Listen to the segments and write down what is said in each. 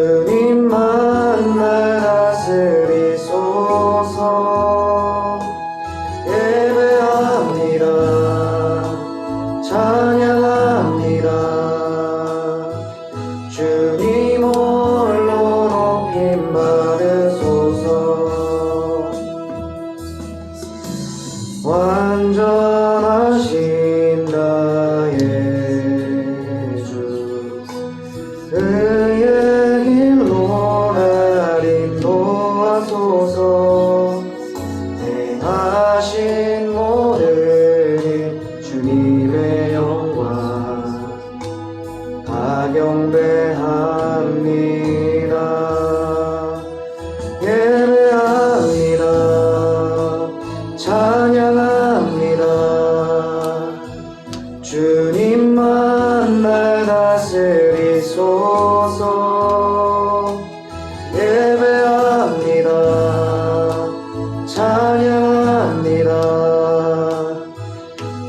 주님만 날 다스리소서. 예배합니다. 찬양합니다. 주님 홀로 높임 받으소서. 완전하신 나의 주, 그의 길로 날 인도하소서. 행하신 모든 일 주님의 영광 다 경배합니다. 예배합니다. 찬양합니다. 주님만 날 다스리소서. 예배합니다. 찬양합니다.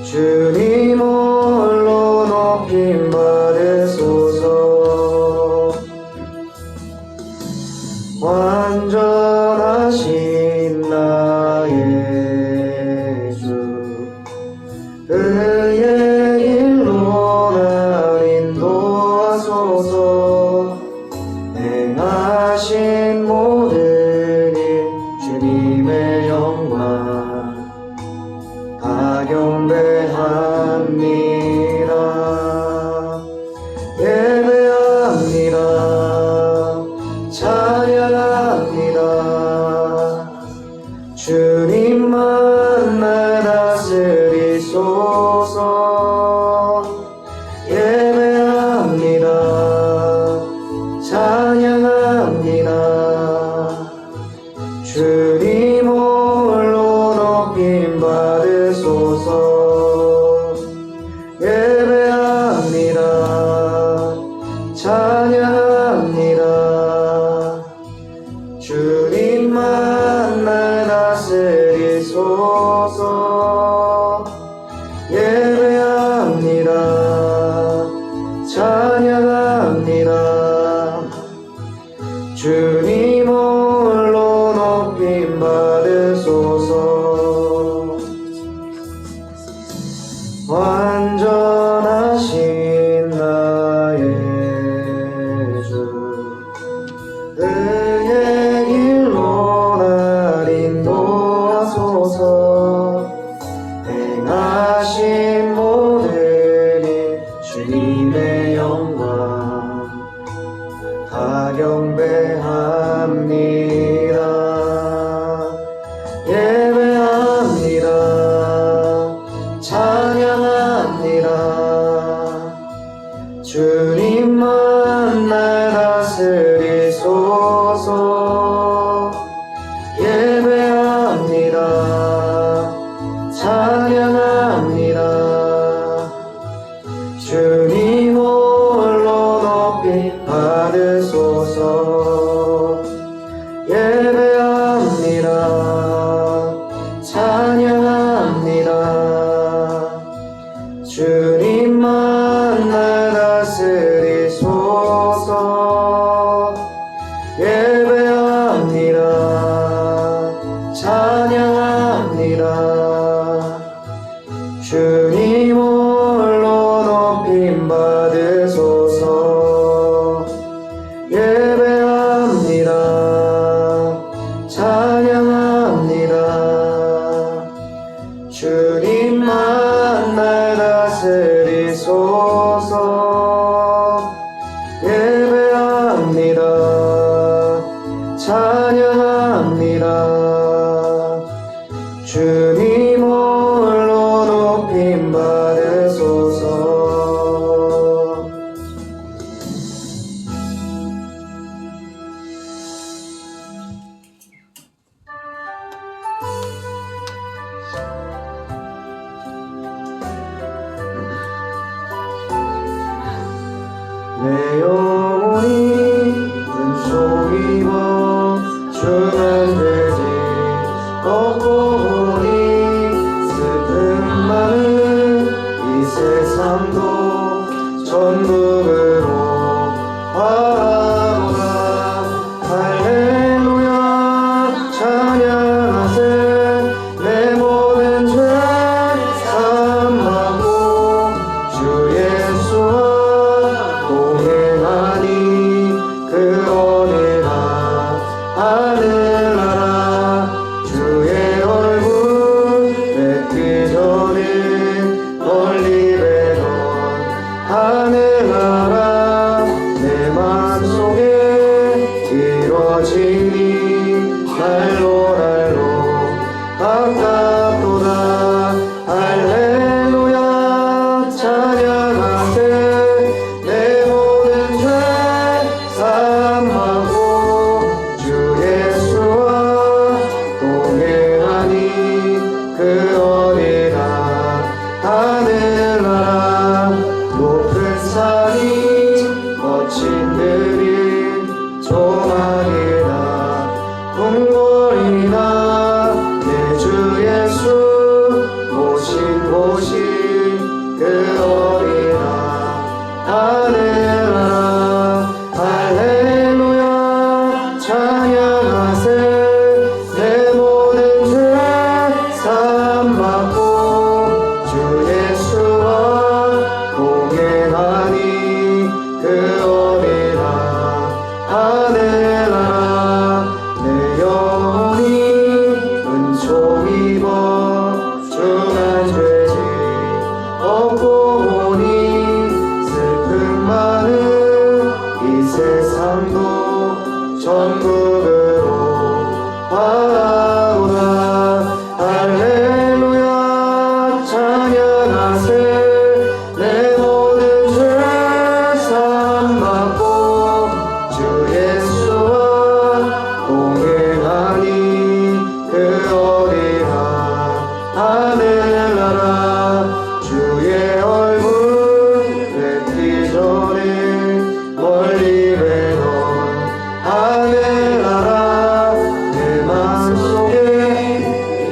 주님 홀로 높임 받으소서. 완전하신 나의 주, 그의 길로 날 인도하소서. 행하신 모든 일 주님의 영광 다 경배합니다. 예배합니다. 찬양합니다. 주님만 날 다스리소서. 예배합니다. 찬양합니다. 주님 홀로 높임 받으소서. 예배합니다. 찬양합니다. 주님만 날 다스리소서. 예배합니다. 찬양합니다. 주님 홀로 높임 받으소서. 완전하신 나의 주, 그의 길로 날 인도하소서. 행하신 모든 일 주님의 영광 다 경배합니다. 예배합니다. 찬양합니다. 주님만 날 다스리소서. 예배합니다. 찬양합니다. 주님 홀로 높이 받으소서. 예배합니다. 찬양합니다. 주님만 날 다스리소서. 예배합니다. 찬양합니다. 주님 홀로 높임 받으소서. 예배합니다. 찬양합니다. 주님만 날 다스리소서. 예배합니다. 찬양합니다. 주님 홀로 높임 받으소서. 내 영혼이 은총 입어 주 조망이다 궁궐이다 내 주 예수 모신 곳이 그 어디나 하늘나라 할렐루야 찬양하세 내 모든 죄 사함받고 주 예수와 동행하니 그 어디나 하늘나라 내 영혼이 은총 입어 중한 죄지 얻고 오니 슬픔 많은 이 세상도 천국으로 바라오라 할렐루야 찬양하세 내 모든 죄 사함받고 주 예수와 동행하니 그 어디나 하늘나라 주의 얼굴 뵙기 전에 멀리 뵈던 하늘나라 내 맘속에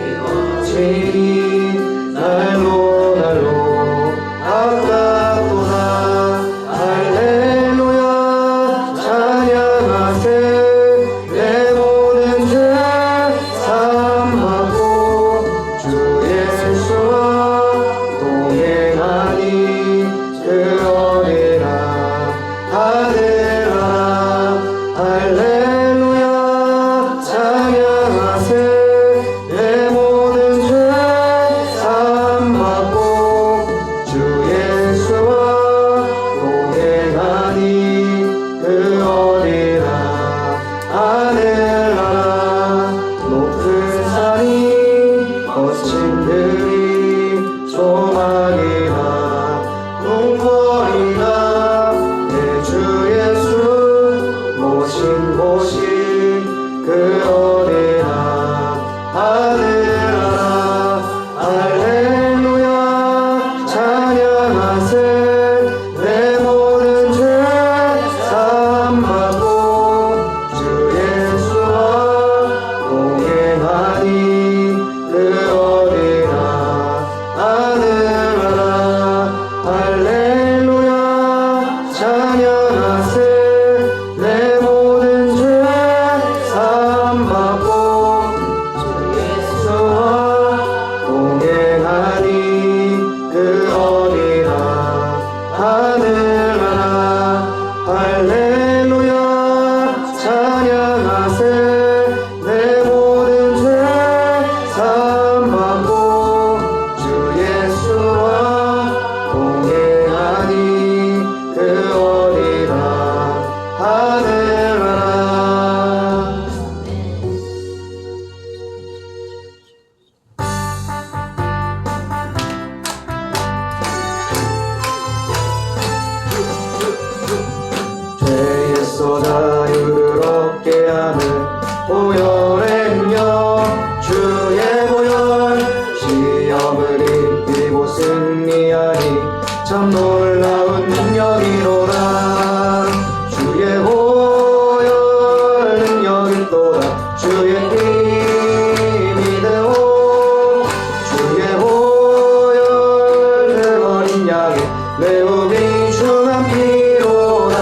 이루어지니 날로 날로 아깝도다 할렐루야 찬양하세 내 모든 죄 사함받고 주 예수와 동행하니 그 어디나 하늘나라 할렐루야 찬양하세 내 모든 죄 사함받고 주 예수와 동행하니 그 어디나 하늘나라 높은 산이 거친 들이 조망이나 궁궐이나 내 주 예수 모신 곳이 그 어디나 하늘나라 할렐루야 찬양하세 내 모든 죄 사함받고 주 예수와 동행하니 그 어디나 하늘나라 할렐루야 찬양하세 내 모든 죄 사함받고 주 예수와 동행하니 그 어디나 하늘나라 할렐루야 찬양하세 내 모든 죄 사함받고 주 예수와 동행하니 그 어디나 하늘나라 죄에서 자유를 얻게 하는 보혈의력 주의 보혈 시험을 이기고 승리하니 참 놀라운 능력이로다 주의 보혈 능력이 또다 주의 힘이 되오 주의 보혈 그 어린 양의 매우 귀중한 피로다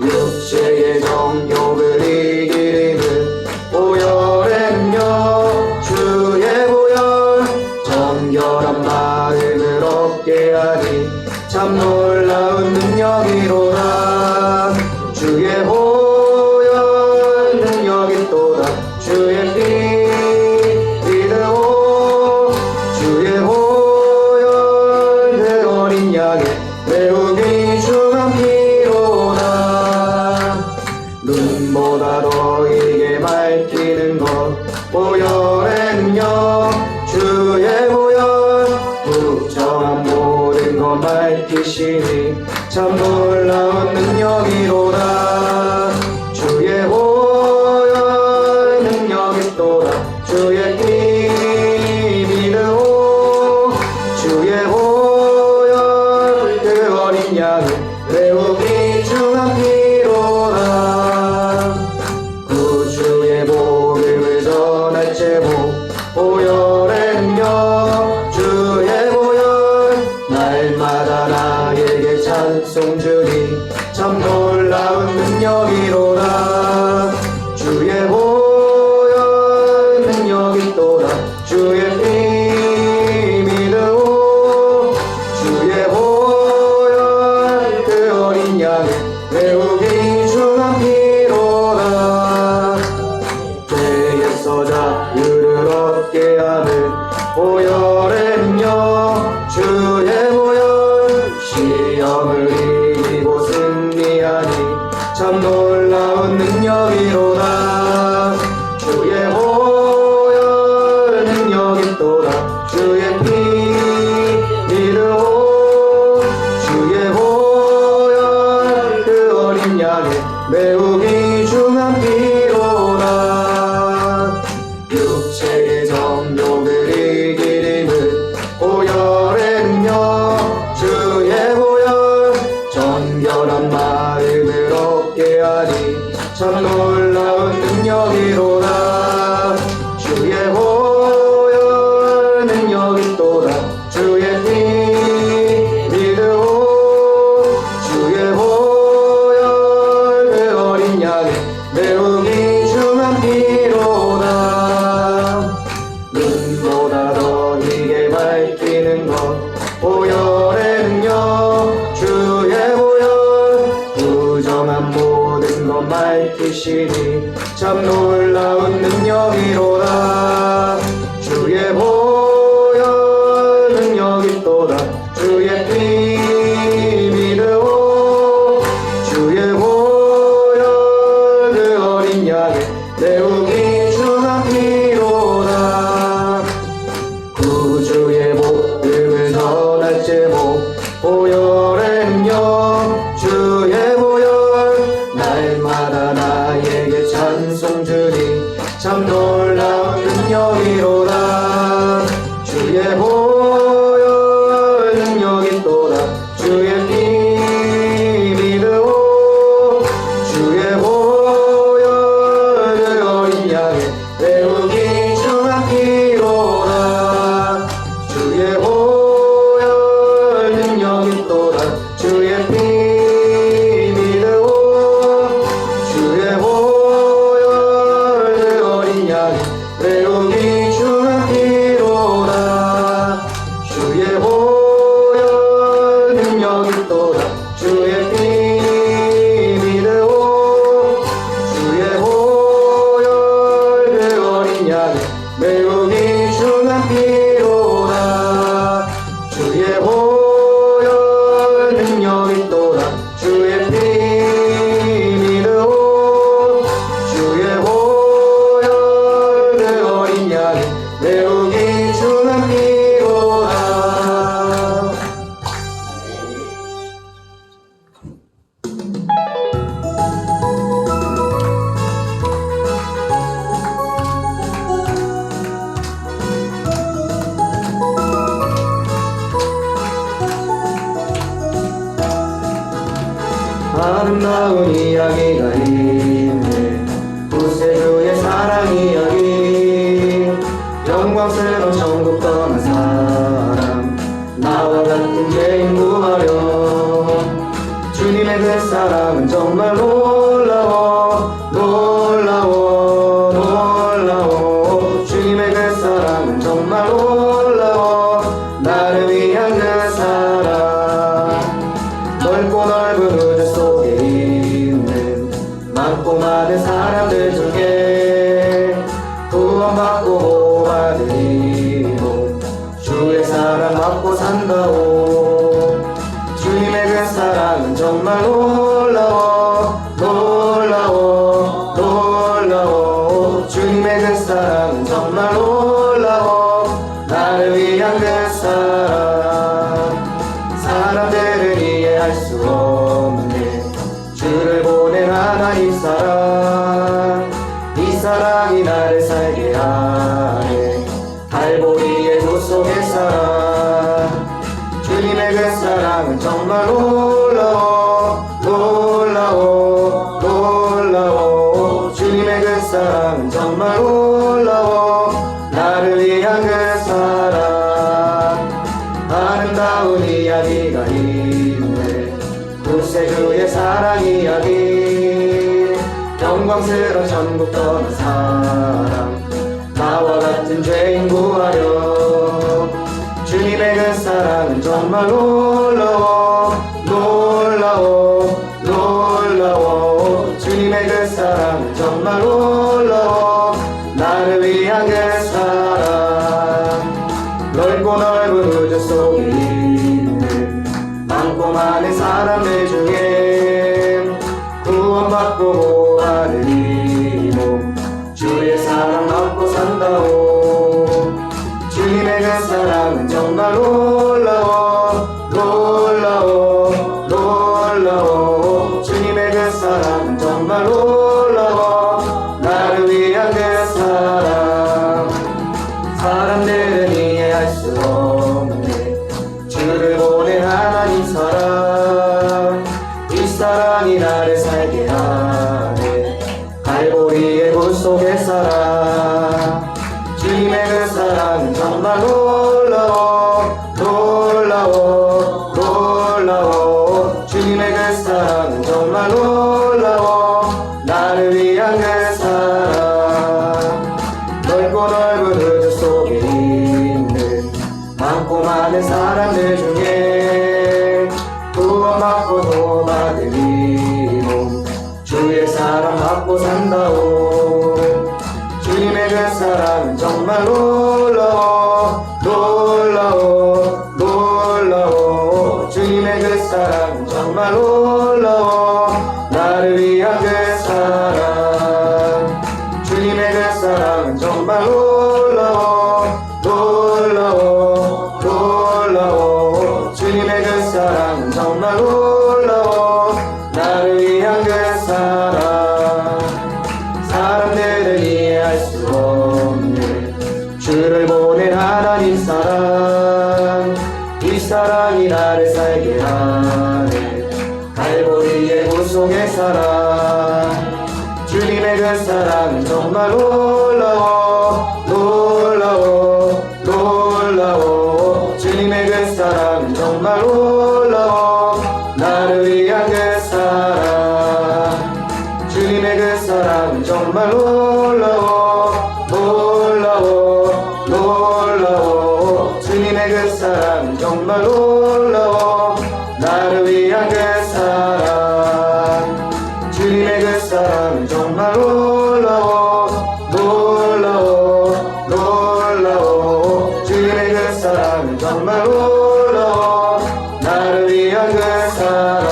육체의 정욕을 이기는 보혈의 능력 주의 보혈 정결한 마음을 얻게 하니 참 놀라운 능력이로다 주의 보혈 능력이 또다 주의 힘이 되오 주의 보혈 그 어린 양의 매우 귀중한 피로다 눈보다 너에게 밝히는 것 보혈의 능력 주의 보혈 부정한 모든 것 밝히시니 참 놀라운 능력이로다 주의 보혈 능력이 또다 주의 힘이 되오 주의 보혈 그 어린 양의 매우 귀중한 피로다 참 놀라운 능력이로다. 주의 보혈 능력이 또다. 주의 피 믿으오. 주의 보혈 그 어린 양의 매우 귀중한 피로다. 육체의 정욕을 이기림은 보혈의 능력. 주의 보혈 정결한 마음을 얻게 하니 참 놀라운 능력이로다. 주의 보혈 능력이 또다. 주의 피 믿으오. 주의 보혈 그 어린 양의 매우 귀중한 피로다. 눈보다 더 이게 밝히는 것 보혈의 능력. 주의 보혈 부정한 모든 것 밝히시니 참 놀라운 능력이로다. 주의 보혈 능력이 또다. 주의 피 믿으오. 주의 보혈 그 어린 양의 매우 귀중한 피로다. 구주의 복음을 전할 제목 보혈의 능력. 주의 보혈 날마다 나에게 찬송 주니 참 놀라운 능력이로다. 주의 보혈 능력이 또다. 주의 피 믿으오. 주의 보혈 그 어린 양의 매우 귀중한 피로다. 주의 보혈 능력이 또다. 주의 피 믿으오. 주의 보혈 그 어린 양의 매우 귀중한 피로다. 주의 보혈 능력이 또다. 주의 피 믿으오. 주의 보혈 그 어린 양의 매우 귀중한 피로다. 주의 보혈 능력이 또다. 주의 피 믿으오. 주의 보혈 그 어린 양의 매우 귀중한 피로다. 아름다운 이야기가 있네. 구세주의 사랑 이야기. 영광스러운 천국 떠난 사람 나와 같은 죄인 구하려. 주님의 그 사랑은 정말 놀라워 놀라워 놀라워. 주님의 그 사랑은 정말 놀라워. 나를 위한 그 사랑. 넓고 넓은 우주 속에 있는 많고 많은 사람들 중에 구원받고 받은 이놈 주의 사랑 받고 산다오. 주님의 그 사랑은 정말 놀라워 놀라워 놀라워. 주님의 그 사랑은 정말 놀라워. 나를 위한 그 사랑. 사람들은 이해할 수 없네. 주를 보낸 하나님 사랑. 이 사랑이 나를 살게 하네. 갈보리의 도 속의 사랑. 주님의 그 사랑은 정말 놀라워 놀라워 놀라워. 주님의 그 사랑은 정말 놀라워. 나를 위한 그 사랑. 아름다운 이야기가 있네. 구세주의 사랑 이야기. 영광스러운 천국 떠난 사랑 나와 같은 죄인 구하려. 주님의 그 사랑은 정말 놀라워 놀라워 놀라워. 주님의 그 사랑은 정말 놀라워. 나를 위한 그 사랑. 넓고 넓은 우주 속에 있는 많고 많은 사람들 중에 구원받고 바꾸고 하는 이 몸 주의 사랑 받고 산다오. 주님의 그 사랑은 정말 놀라워 놀라워 놀라워. 주님의 그 사랑은 정말 놀라워. 나를 위한 그 사랑 사람들은 이해할 수 없네. 주를 보낸 하나님 사랑 이 사랑이 나를 살게 하네. 갈보리의 구속의 사랑 주님의 그 사랑은 정말 놀라워 놀라워 놀라워. 주님의 그 사랑은 정말 놀라워. 나를 위한 그 사랑 넓고 넓은 우주 속에 있는 많고 많은 사람들 중에 구원받고 도받은 이 몸 주의 사랑 받고 산다오. 주님의 그 사랑은 정말 놀라워 놀라워 놀라워. 주님의 그 사랑은 정말 놀라워. 나를 위한 그 사랑 주님의 그 사랑은 정말 놀라워 놀라워 놀라워. 주님의 그 사랑은 정말 놀라워. 나를 위한 그 사랑 사람들은 이해할 수 없네. 주를 보낸 하나님 사랑 이 사랑이 나를 살게 하네. 갈보리의 구속의 사랑 주님의 그 사랑은 정말 놀라워 놀라워 놀라워. 주님의 그 사랑은 정말 놀라워. 나를 위한 그 사랑 주님의 그 사랑은 정말 놀라워 놀라워 놀라워. 주님의 그 사랑은 정말 놀라워. 나를 위한 그 사랑 주님의 그 사랑은 정말 놀라워 놀라워 놀라워. 주님의 그 사랑은 정말 놀라워. 나를 위한 그 사랑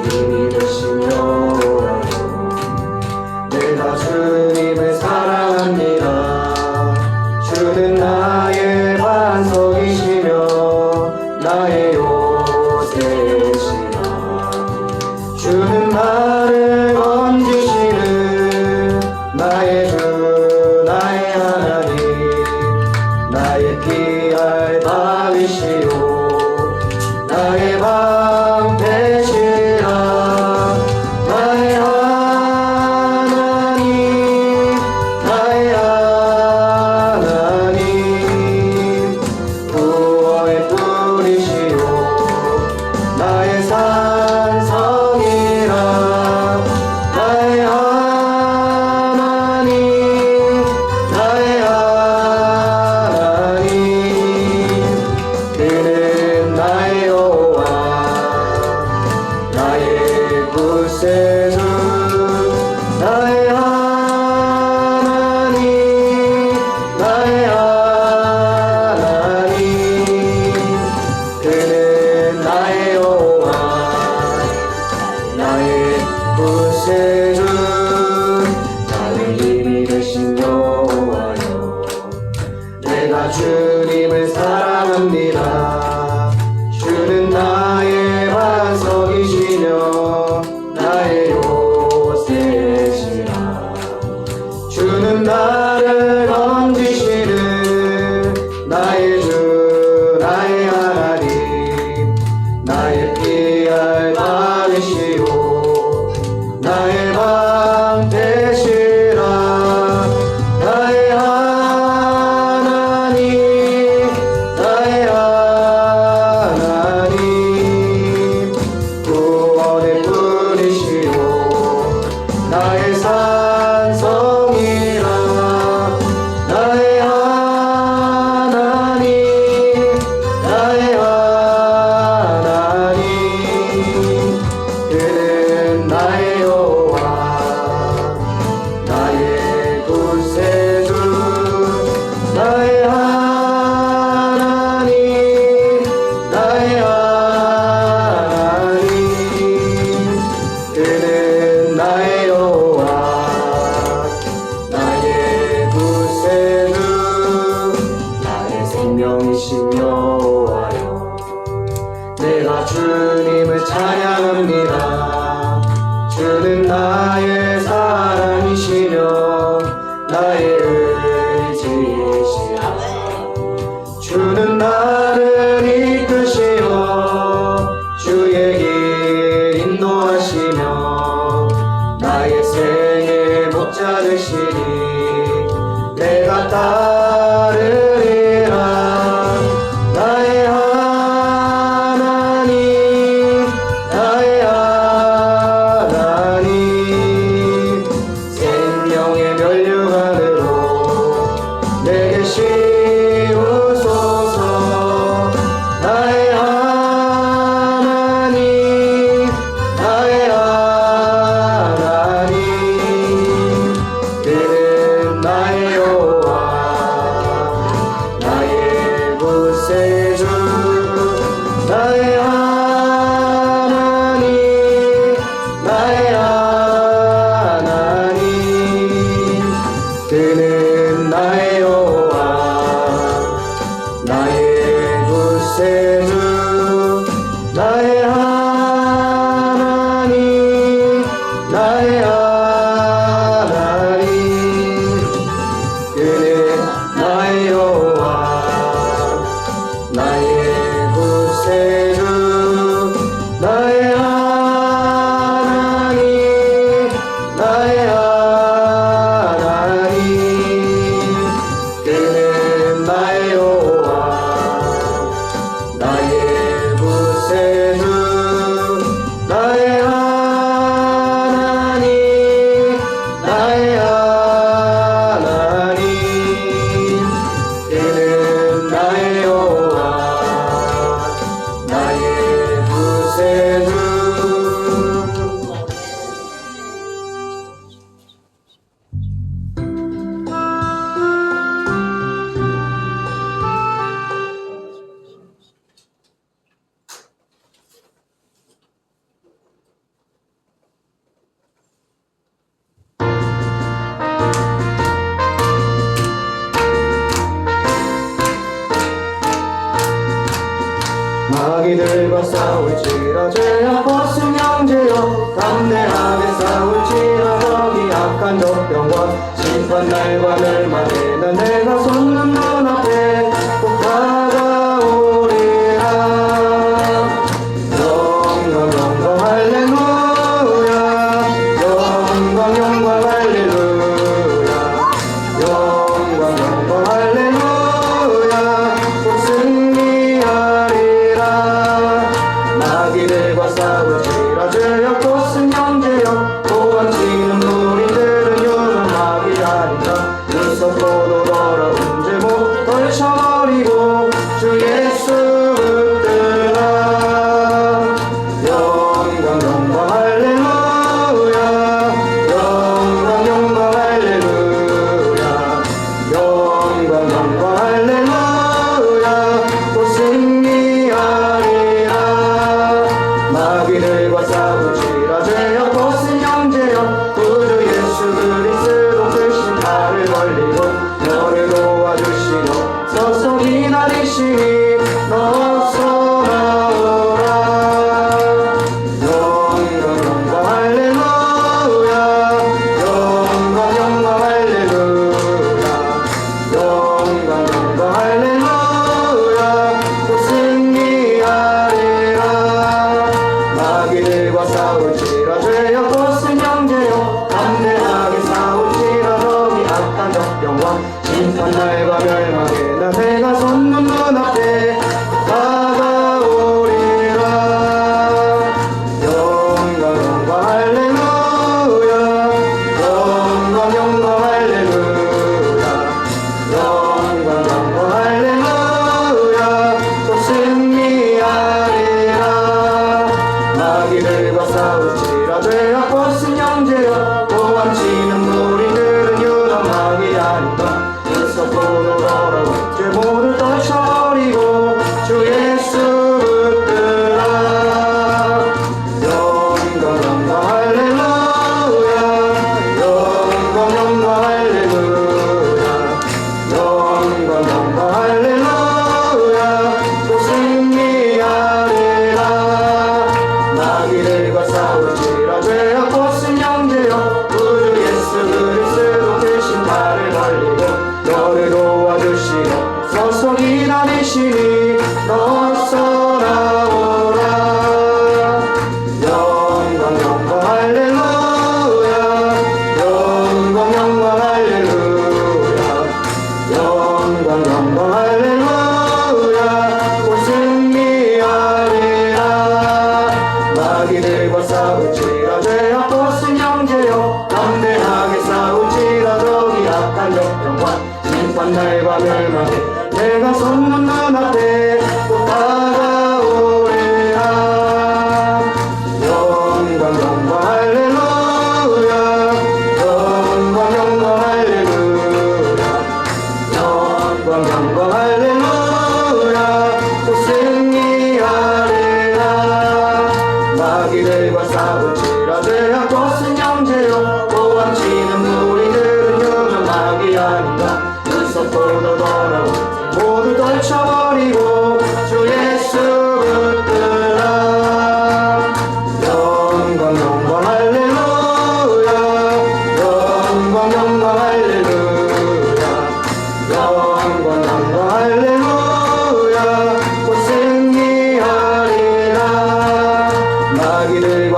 힘이 되시며 내가 주님을 사랑합니다. 주는 나의 반석이시며 나의 요새시라. 주는 나를 건지시는 나의 주 나의 하나님 나의 피할 바위시오 나의 방패시라. 나의 하나님 나의 하나님 구원의 뿌리시오 나의 산성이라. 나의 하나님 나의 하나님 그는 나의 여호와 나의 구세주 나의 하나님 나의 하나님 그는 나의 여호와 나의 구세주 나의 힘이 되신 여호와여. 내가 주님을 사랑합니다. 주는 나의 반석이시며 나의 요새시라. 주는 나를 건지시는 나의 주 나의 하나님 나의 피할 바위시오 나의 방패시라. 나의 하나님 나의 하나님 구원의 뿌리시오 나의 산성이라. 나의 하나님 나의 하나님 주님을 찬양합니다. 주는 나의 사랑이시며 나의 의지이시라. 주는 나를 이끄시어 주의 길 인도하시며 나의 생의 목자 되시니 내가 따르리라. 나의 하나님 나의 하나님 생명의 면류관으로 내게 씌우소서. 나의 하나님 나의 하나님 그는 나의 여호와 나의 구세주. 나의 하나님 나의 하나님 그는 나의 여호와 나의 구세주. 나의 하나님 나의 하나님 그는 나의 여호와 나의 구세주. 나의 하나님 나의 하나님 그는 나의 여호와 나의 구세주. 나의 하나님 나의 하나님 그는 나의 여호와 나의 구세주. 마귀들과 싸울지라 죄악 벗은 형제여 담대하게 싸울지라. 적이 악한 적병과 심판 날과 멸망에는 내가 솟는 눈앞에 꼭 다가오리라. 영광 영광 할렐루야. 영광 영광 할렐루야. 영광 영광 할렐루야. 곧 승리하리라. 마귀들과 싸울지라 죄악 벗은 형제여 도망치는 무리들은 유는 마귀 아닌가. 무섭고도 더러운 죄목 떨쳐버리고 주 예수 붙들라. 영광 영광 할렐루야. 영광 영광 할렐루야. 영광 영광 할렐루야. 곧 승리하리라. 마귀들과 싸우지라 죄악 벗은 형제여 구주 예수 그리스도 크신 나를 걸리고 너를 도와주시려 서서 기다리시니 너서 나오라. 영광 영광 할렐루야. 영광 영광 할렐루야. 영광 영광 할렐루야. 곧 승리하리라. 마귀들과 싸울지라 죄악 벗은 형제여 담대하게 싸울지라. 적이 악한 적병과 심판 날과 멸망에는 내가 솟는 눈앞에 다가오리라. 영광 영광 할렐루야. 영광 영광 할렐루야. 영광 영광 할렐루야. 또 승리하리라. 마귀들과 싸울지라 죄악 벗은 형제여 도망치는 무리들은 유다 마귀 아닌가. 무섭고도 더러운 죄 모두 떨쳐버리고 주 예수 붙들라. 영광 영광 할렐루야. 영광 영광 할렐루야. 영광 영광 할렐루야. 또 승리하리라.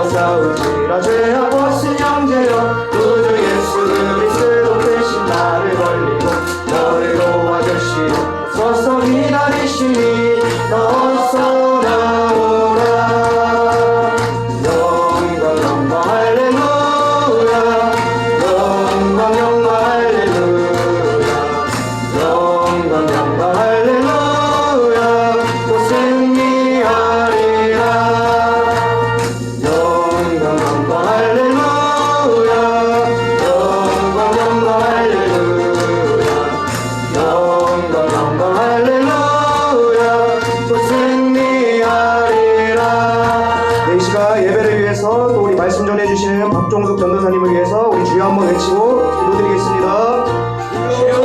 싸울지라 죄하고 쓴 형제여 구주 예수 그리스도 대신 나를 걸리고 너를 도와주시오 서서 기다리시니 어서 나오라 영광 영광 할렐루야 영광 영광 할렐루야 영광 영광 할렐루야 또 승리하리라 영광 영광 할렐루야 영광 영광 할렐루야 영광 영광 할렐루야 또 승리하리라. 네, 이 시간 예배를 위해서 또 우리 말씀 전해주시는 박종숙 전도사님을 위해서 우리 주여 한번 외치고 기도드리겠습니다. 주여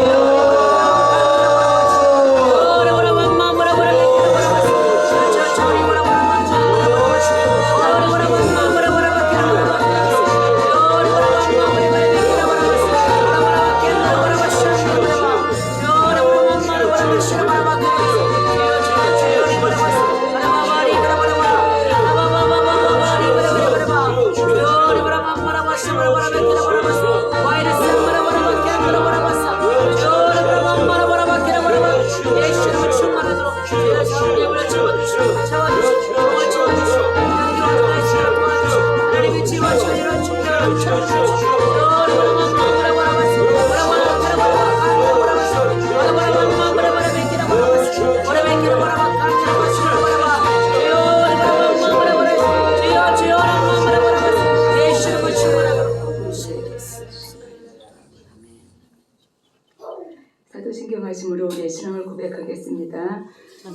사도신경 말씀으로 우리의 신앙을 고백하겠습니다.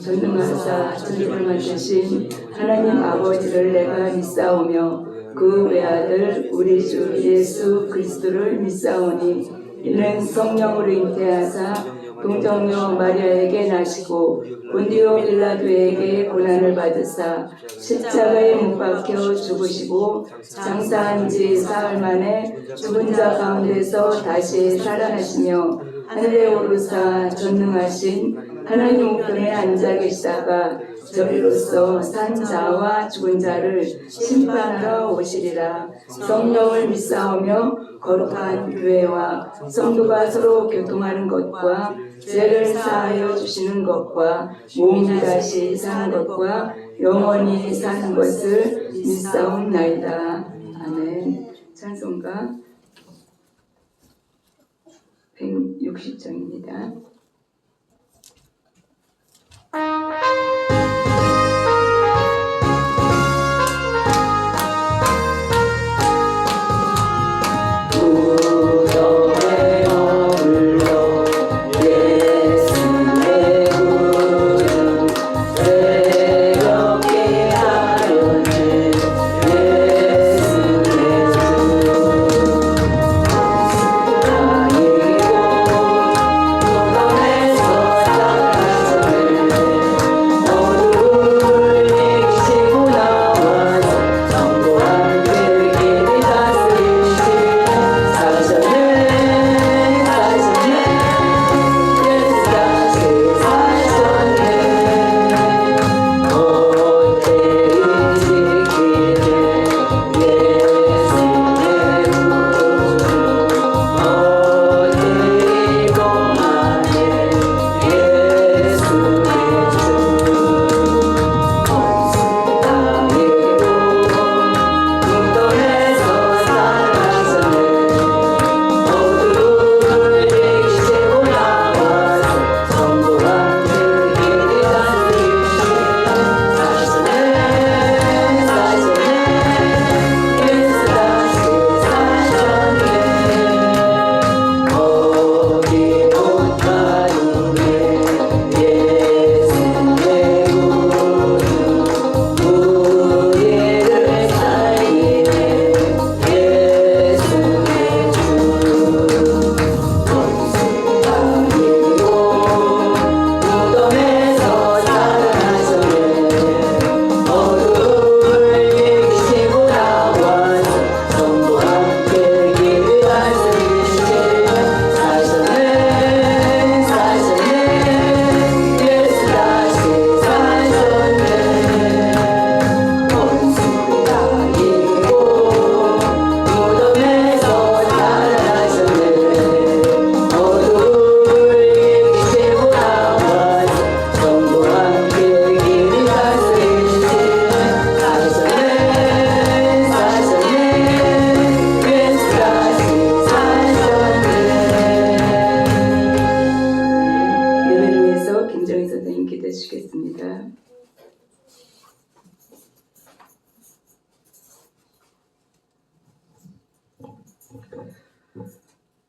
전능하사 천지를 만드신 하나님 아버지를 내가 믿사오며 그 외아들 우리 주 예수 그리스도를 믿사오니 이는 성령으로 잉태하사 동정녀 마리아에게 나시고 본디오 빌라도에게 고난을 받으사 십자가에 못 박혀 죽으시고 장사한 지 사흘 만에 죽은 자 가운데서 다시 살아나시며 하늘에 오르사 전능하신 하나님 우편에 앉아 계시다가 저리로서 산 자와 죽은 자를 심판하러 오시리라. 성령을 믿사오며 거룩한 교회와 성도가 서로 교통하는 것과 죄를 사하여 주시는 것과 몸이 다시 사는 것과 영원히 사는 것을 믿사옵나이다. 아멘. 찬송가 160장입니다.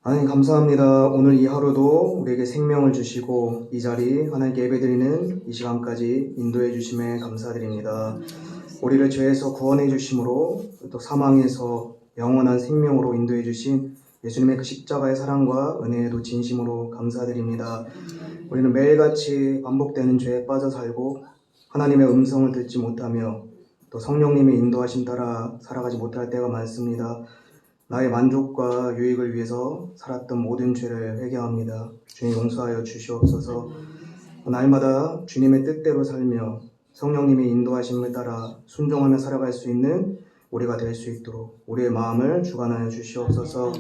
하나님 감사합니다. 오늘 이 하루도 우리에게 생명을 주시고 이 자리 하나님께 예배드리는 이 시간까지 인도해 주심에 감사드립니다. 우리를 죄에서 구원해 주심으로 또 사망에서 영원한 생명으로 인도해 주신 예수님의 그 십자가의 사랑과 은혜에도 진심으로 감사드립니다. 우리는 매일같이 반복되는 죄에 빠져 살고 하나님의 음성을 듣지 못하며 또 성령님의 인도하심 따라 살아가지 못할 때가 많습니다. 나의 만족과 유익을 위해서 살았던 모든 죄를 회개합니다. 주님 용서하여 주시옵소서. 날마다 주님의 뜻대로 살며 성령님의 인도하심을 따라 순종하며 살아갈 수 있는 우리가 될 수 있도록 우리의 마음을 주관하여 주시옵소서.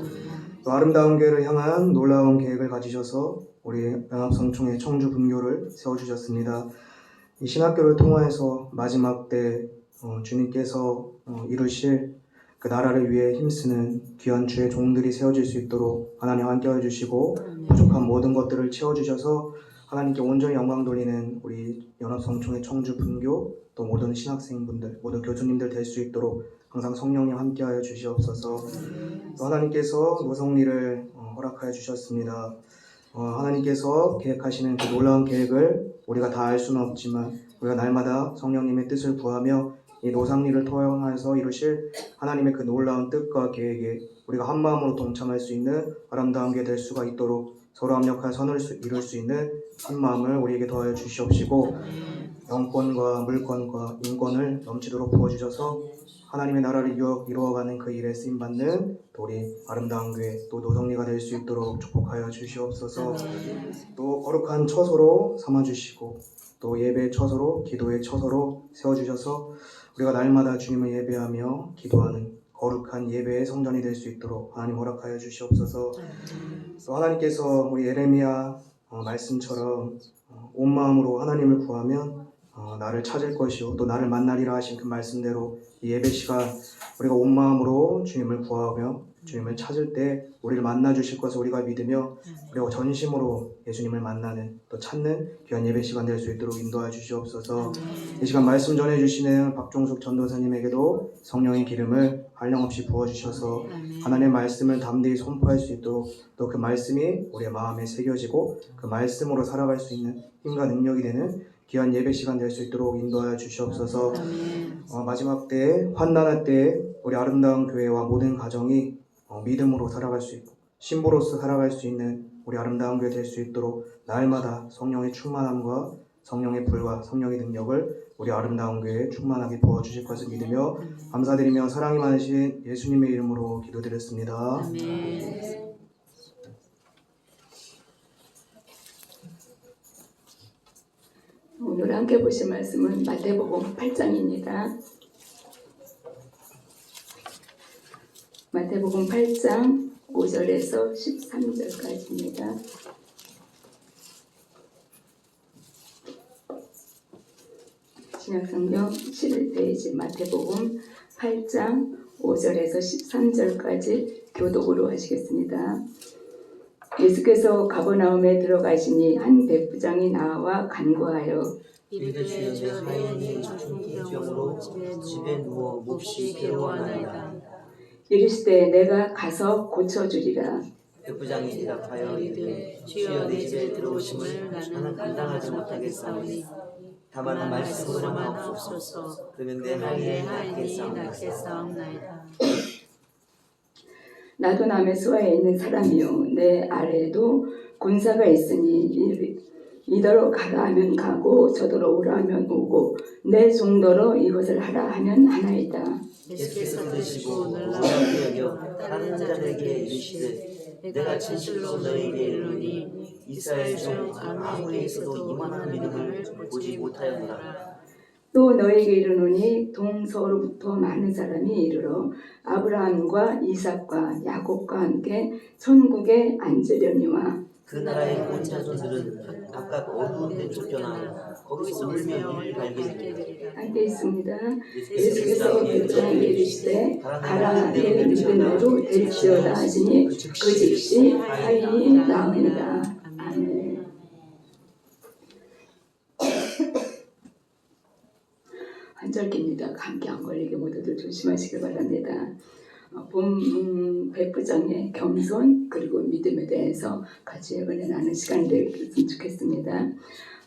또 아름다운 교회를 향한 놀라운 계획을 가지셔서 우리 연합성총회 청주 분교를 세워주셨습니다. 이 신학교를 통하여서 마지막 때 주님께서 이루실 그 나라를 위해 힘쓰는 귀한 주의 종들이 세워질 수 있도록 하나님 함께해 주시고 부족한 모든 것들을 채워주셔서 하나님께 온전히 영광 돌리는 우리 연합성총회 청주 분교 또 모든 신학생분들 모든 교주님들 될 수 있도록 항상 성령님 함께하여 주시옵소서. 또 하나님께서 노성리를 허락하여 주셨습니다. 하나님께서 계획하시는 그 놀라운 계획을 우리가 다 알 수는 없지만 우리가 날마다 성령님의 뜻을 구하며 이 노상리를 통해서 이루실 하나님의 그 놀라운 뜻과 계획에 우리가 한 마음으로 동참할 수 있는 아름다운 게 될 수가 있도록 서로 합력하여 선을 이룰 수 있는 한 마음을 우리에게 더하여 주시옵시고 영권과 물권과 인권을 넘치도록 부어주셔서 하나님의 나라를 이루어가는 그 일에 쓰임받는 또 우리 아름다운 교회 또 노성리가 될 수 있도록 축복하여 주시옵소서. 또 거룩한 처소로 삼아주시고 또 예배의 처소로 기도의 처소로 세워주셔서 우리가 날마다 주님을 예배하며 기도하는 거룩한 예배의 성전이 될 수 있도록 하나님 허락하여 주시옵소서. 또 하나님께서 우리 예레미야 말씀처럼 온 마음으로 하나님을 구하면 나를 찾을 것이요 또 나를 만나리라 하신 그 말씀대로 이 예배 시간 우리가 온 마음으로 주님을 구하며 주님을 찾을 때 우리를 만나 주실 것을 우리가 믿으며 우리가 전심으로 예수님을 만나는 또 찾는 귀한 예배 시간 될 수 있도록 인도하여 주시옵소서. 이 시간 말씀 전해 주시는 박종숙 전도사님에게도 성령의 기름을 한량없이 부어주셔서 하나님의 말씀을 담대히 선포할 수 있도록 또 그 말씀이 우리의 마음에 새겨지고 그 말씀으로 살아갈 수 있는 힘과 능력이 되는 귀한 예배 시간 될 수 있도록 인도하여 주시옵소서. 마지막 때에 환난할 때에 우리 아름다운 교회와 모든 가정이 믿음으로 살아갈 수 있고 신부로서 살아갈 수 있는 우리 아름다운 교회 될 수 있도록 날마다 성령의 충만함과 성령의 불과 성령의 능력을 우리 아름다운 교회에 충만하게 부어주실 것을 믿으며 감사드리며 사랑이 많으신 예수님의 이름으로 기도드렸습니다. 아멘. 오늘 함께 보실 말씀은 마태복음 8장입니다. 마태복음 8장 5절에서 13절까지입니다. 신약성경 11페이지 마태복음 8장 5절에서 13절까지 교독으로 하시겠습니다. 예수께서 가버나움에 들어가시니 한 백부장이 나와 간구하여 이르되 내 하연이 중풍병으로 집에 누워 몹시 괴로워하나이다. 이르시되 내가 가서 고쳐주리라. 백부장이 대답하여 이르되 주여 내 집에 들어오심을 나는 감당하지 못하겠사오니 다만 말씀으로만 없소서. 그러면 내 내 하인이 하인이 낫게 낫게 싸우나이다. 싸움나이다. 나도 남의 수하에 있는 사람이요 내 아래에도 군사가 있으니 이더러 가라 하면 가고 저더러 오라 하면 오고 내 종더러 이것을 하라 하면 하나이다. 예수께서 드시고 놀랍게 여겨 놀라고 다른 자들에게 이르시되 내가 진실로 너희에게 이르노니 이스라엘 중 아무에게서도 이만한 믿음을 보지 못하였노라. 또 너에게 이르노니 동서로부터 많은 사람이 이르러 아브라함과 이삭과 야곱과 함께 천국에 앉으려니와 그 나라의 온 자손들은 각각 어두운 데 쫓겨나 거기서 울며 이를 발견하리라. 함께 있습니다. 예수께서 백부장에게 이르시되 가라 내 믿음대로 될지어다 하시니 그 즉시 하인이 나으니라. 아멘. 환절기입니다. 감기 안 걸리게 모두들 조심하시길 바랍니다. 본 백부장의 겸손 그리고 믿음에 대해서 같이 은혜 나누는 시간이 되었으면 좋겠습니다.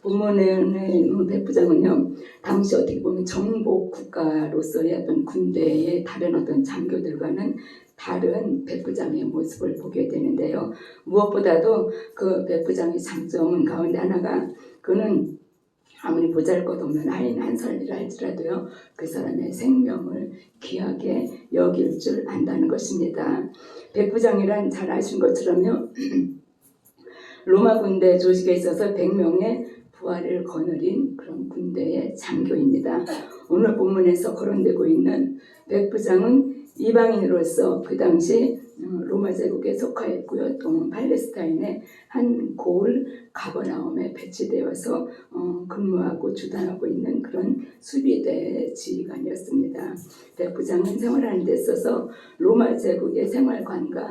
본문의 백부장은요, 당시 어떻게 보면 정복 국가로서의 어떤 군대의 다른 어떤 장교들과는 다른 백부장의 모습을 보게 되는데요. 무엇보다도 그 백부장의 장점 가운데 하나가 그는 아무리 보잘것없는 하인 한 사람이라 할지라도요, 그 사람의 생명을 귀하게 여길 줄 안다는 것입니다. 백부장이란 잘 아시는 것처럼요, 로마 군대 조직에 있어서 100명의 부하를 거느린 그런 군대의 장교입니다. 오늘 본문에서 거론되고 있는 백부장은 이방인으로서 그 당시 로마 제국에 속하였고요. 또 팔레스타인의 한 고을 가버나움에 배치되어서 근무하고 주둔하고 있는 그런 수비대 지휘관이었습니다. 백부장은 생활하는 데 있어서 로마 제국의 생활관과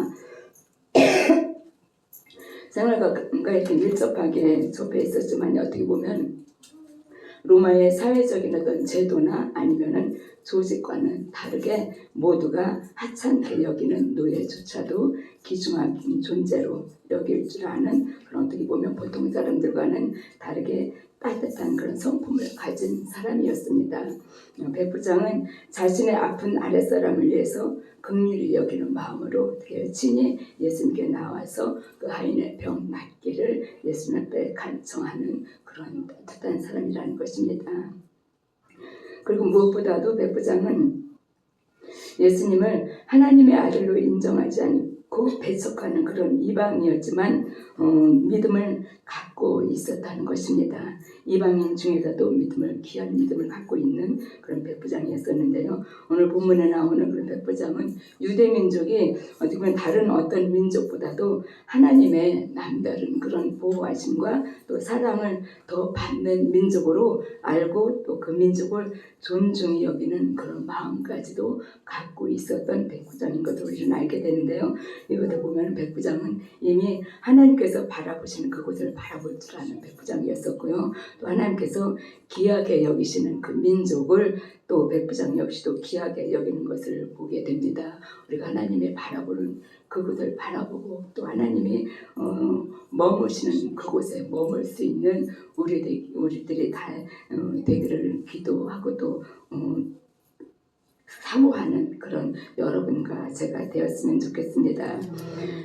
이렇게 밀접하게 접해 있었지만 어떻게 보면 로마의 사회적인 어떤 제도나 아니면은 조직과는 다르게 모두가 하찮게 여기는 노예조차도 귀중한 존재로 여길 줄 아는 그런 어떻게 보면 보통 사람들과는 다르게 따뜻한 그런 성품을 가진 사람이었습니다. 백부장은 자신의 아픈 아랫사람을 위해서 긍휼히 여기는 마음으로 친히 예수님께 나와서 그 하인의 병 낫기를 예수님 앞에 간청하는 그런 따뜻한 사람이라는 것입니다. 그리고 무엇보다도 백부장은 예수님을 하나님의 아들로 인정하지 않고 배척하는 그런 이방이었지만 믿음을 갖고 있었다는 것입니다. 이방인 중에서도 귀한 믿음을 갖고 있는 그런 백부장이었었는데요. 오늘 본문에 나오는 그런 백부장은 유대민족이 어떻게 보면 다른 어떤 민족보다도 하나님의 남다른 그런 보호하심과 또 사랑을 더 받는 민족으로 알고 또 그 민족을 존중히 여기는 그런 마음까지도 갖고 있었던 백부장인 것을 우리는 알게 되는데요. 이것을 보면 백부장은 이미 하나님께서 바라보시는 그곳을 바라볼 줄 아는 백부장이었었고요. 또 하나님께서 귀하게 여기시는 그 민족을 또 백부장 역시도 귀하게 여기는 것을 보게 됩니다. 우리가 하나님의 바라보는 그곳을 바라보고 또 하나님이 머무시는 그곳에 머물 수 있는 우리들이 다 되기를 기도하고 또 사모하는 그런 여러분과 제가 되었으면 좋겠습니다.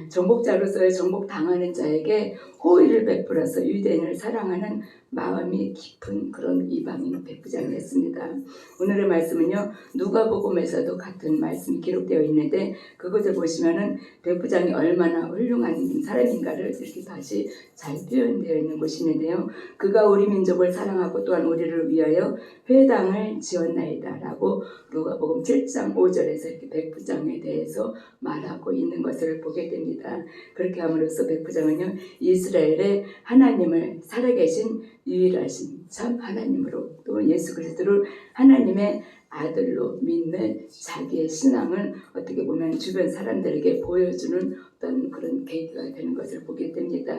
정복자로서의 정복당하는 자에게 호의를 베풀어서 유대인을 사랑하는 마음이 깊은 그런 이방인 백부장이었습니다. 오늘의 말씀은요, 누가복음에서도 같은 말씀이 기록되어 있는데 그것을 보시면은 백부장이 얼마나 훌륭한 사람인가를 이렇게 다시 잘 표현되어 있는 곳이 있는데요. 그가 우리 민족을 사랑하고 또한 우리를 위하여 회당을 지었나이다라고 누가복음 7장 5절에서 이렇게 백부장에 대해서 말하고 있는 것을 보게 됩니다. 그렇게 함으로써 백부장은요, 이스라엘의 하나님을 살아계신 유일하신 참 하나님으로 또 예수 그리스도를 하나님의 아들로 믿는 자기의 신앙을 어떻게 보면 주변 사람들에게 보여주는 어떤 그런 계기가 되는 것을 보게 됩니다.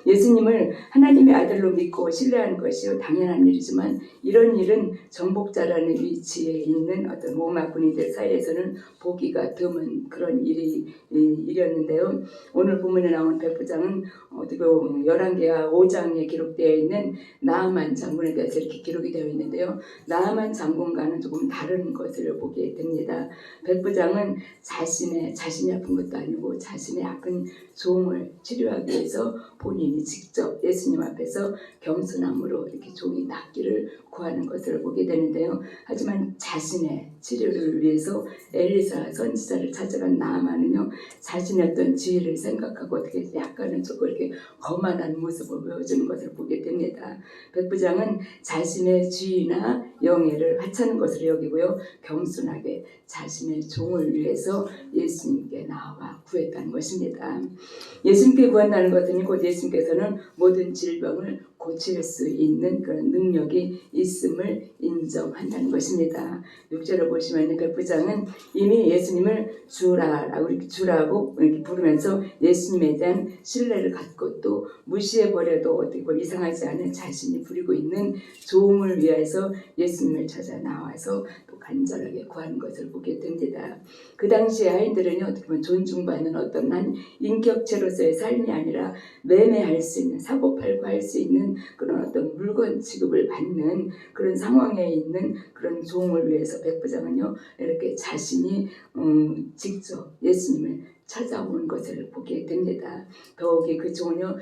예수님을 하나님의 아들로 믿고 신뢰하는 것이 당연한 일이지만 이런 일은 정복자라는 위치에 있는 어떤 로마 군인들 사이에서는 보기가 드문 그런 일이었는데요. 오늘 본문에 나온 백부장은 어떻게 보면 열왕기하 5장에 기록되어 있는 나아만 장군에 대해서 이렇게 기록이 되어 있는데요. 나아만 장군과는 조금 다른 것을 보게 됩니다. 백부장은 자신이 아픈 것도 아니고 자신의 아픈 종을 치료하기 위해서 본인이 직접 예수님 앞에서 겸손함으로 이렇게 종이 낫기를 구하는 것을 보게 되는데요. 하지만 자신의 치료를 위해서 엘리사 선지자를 찾아간 나아만은요, 자신의 어떤 지위를 생각하고 어떻게 약간은 조금 이렇게 거만한 모습을 보여주는 것을 보게 됩니다. 백부장은 자신의 지위나 영예를 하찮은 것으로 여기고요, 겸손하게 자신의 종을 위해서 예수님께 나와 구했다는 것입니다. 예수님께 구한다는 것은 곧 예수님께서는 모든 질병을 고칠 수 있는 그런 능력이 있음을 인정한다는 것입니다. 6절을 보시면 백부장은 이미 예수님을 주라고 이렇게 부르면서 예수님에 대한 신뢰를 갖고 또 무시해버려도 어떻게 이상하지 않은 자신이 부리고 있는 종을 위해서 예수님을 찾아 나와서 또 간절하게 구하는 것을 보게 됩니다. 그 당시에 하인들은요, 어떻게 보면 존중받는 어떤 한 인격체로서의 삶이 아니라 매매할 수 있는, 사고팔고 할 수 있는 그런 어떤 물건 취급을 받는 그런 상황에 있는 그런 종을 위해서 백부장은요, 이렇게 자신이 직접 예수님을 찾아오는 것을 보게 됩니다. 더욱이 그 종은요,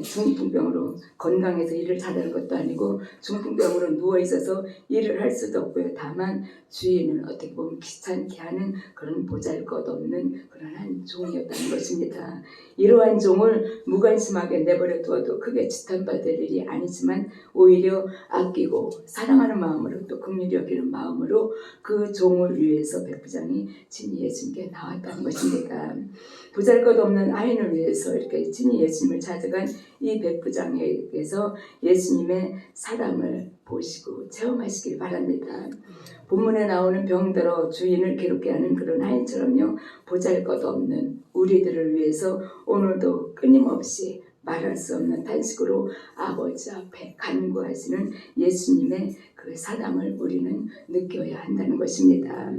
중풍병으로 건강해서 일을 잘하는 것도 아니고 중풍병으로 누워 있어서 일을 할 수도 없고요. 다만 주인을 어떻게 보면 귀찮게 하는 그런 보잘것없는 그런 한 종이었다는 것입니다. 이러한 종을 무관심하게 내버려 두어도 크게 지탄받을 일이 아니지만 오히려 아끼고 사랑하는 마음으로 또 긍휼히 여기는 마음으로 그 종을 위해서 백부장이 친히 예수님께 나왔다는 것입니다. 보잘것없는 아인을 위해서 이렇게 친히 예수님을 찾아간 이 백부장에게서 예수님의 사랑을 보시고 체험하시길 바랍니다. 본문에 나오는 병들어 주인을 괴롭게 하는 그런 아인처럼요, 보잘것없는 우리들을 위해서 오늘도 끊임없이 말할 수 없는 탄식으로 아버지 앞에 간구하시는 예수님의 그 사랑을 우리는 느껴야 한다는 것입니다.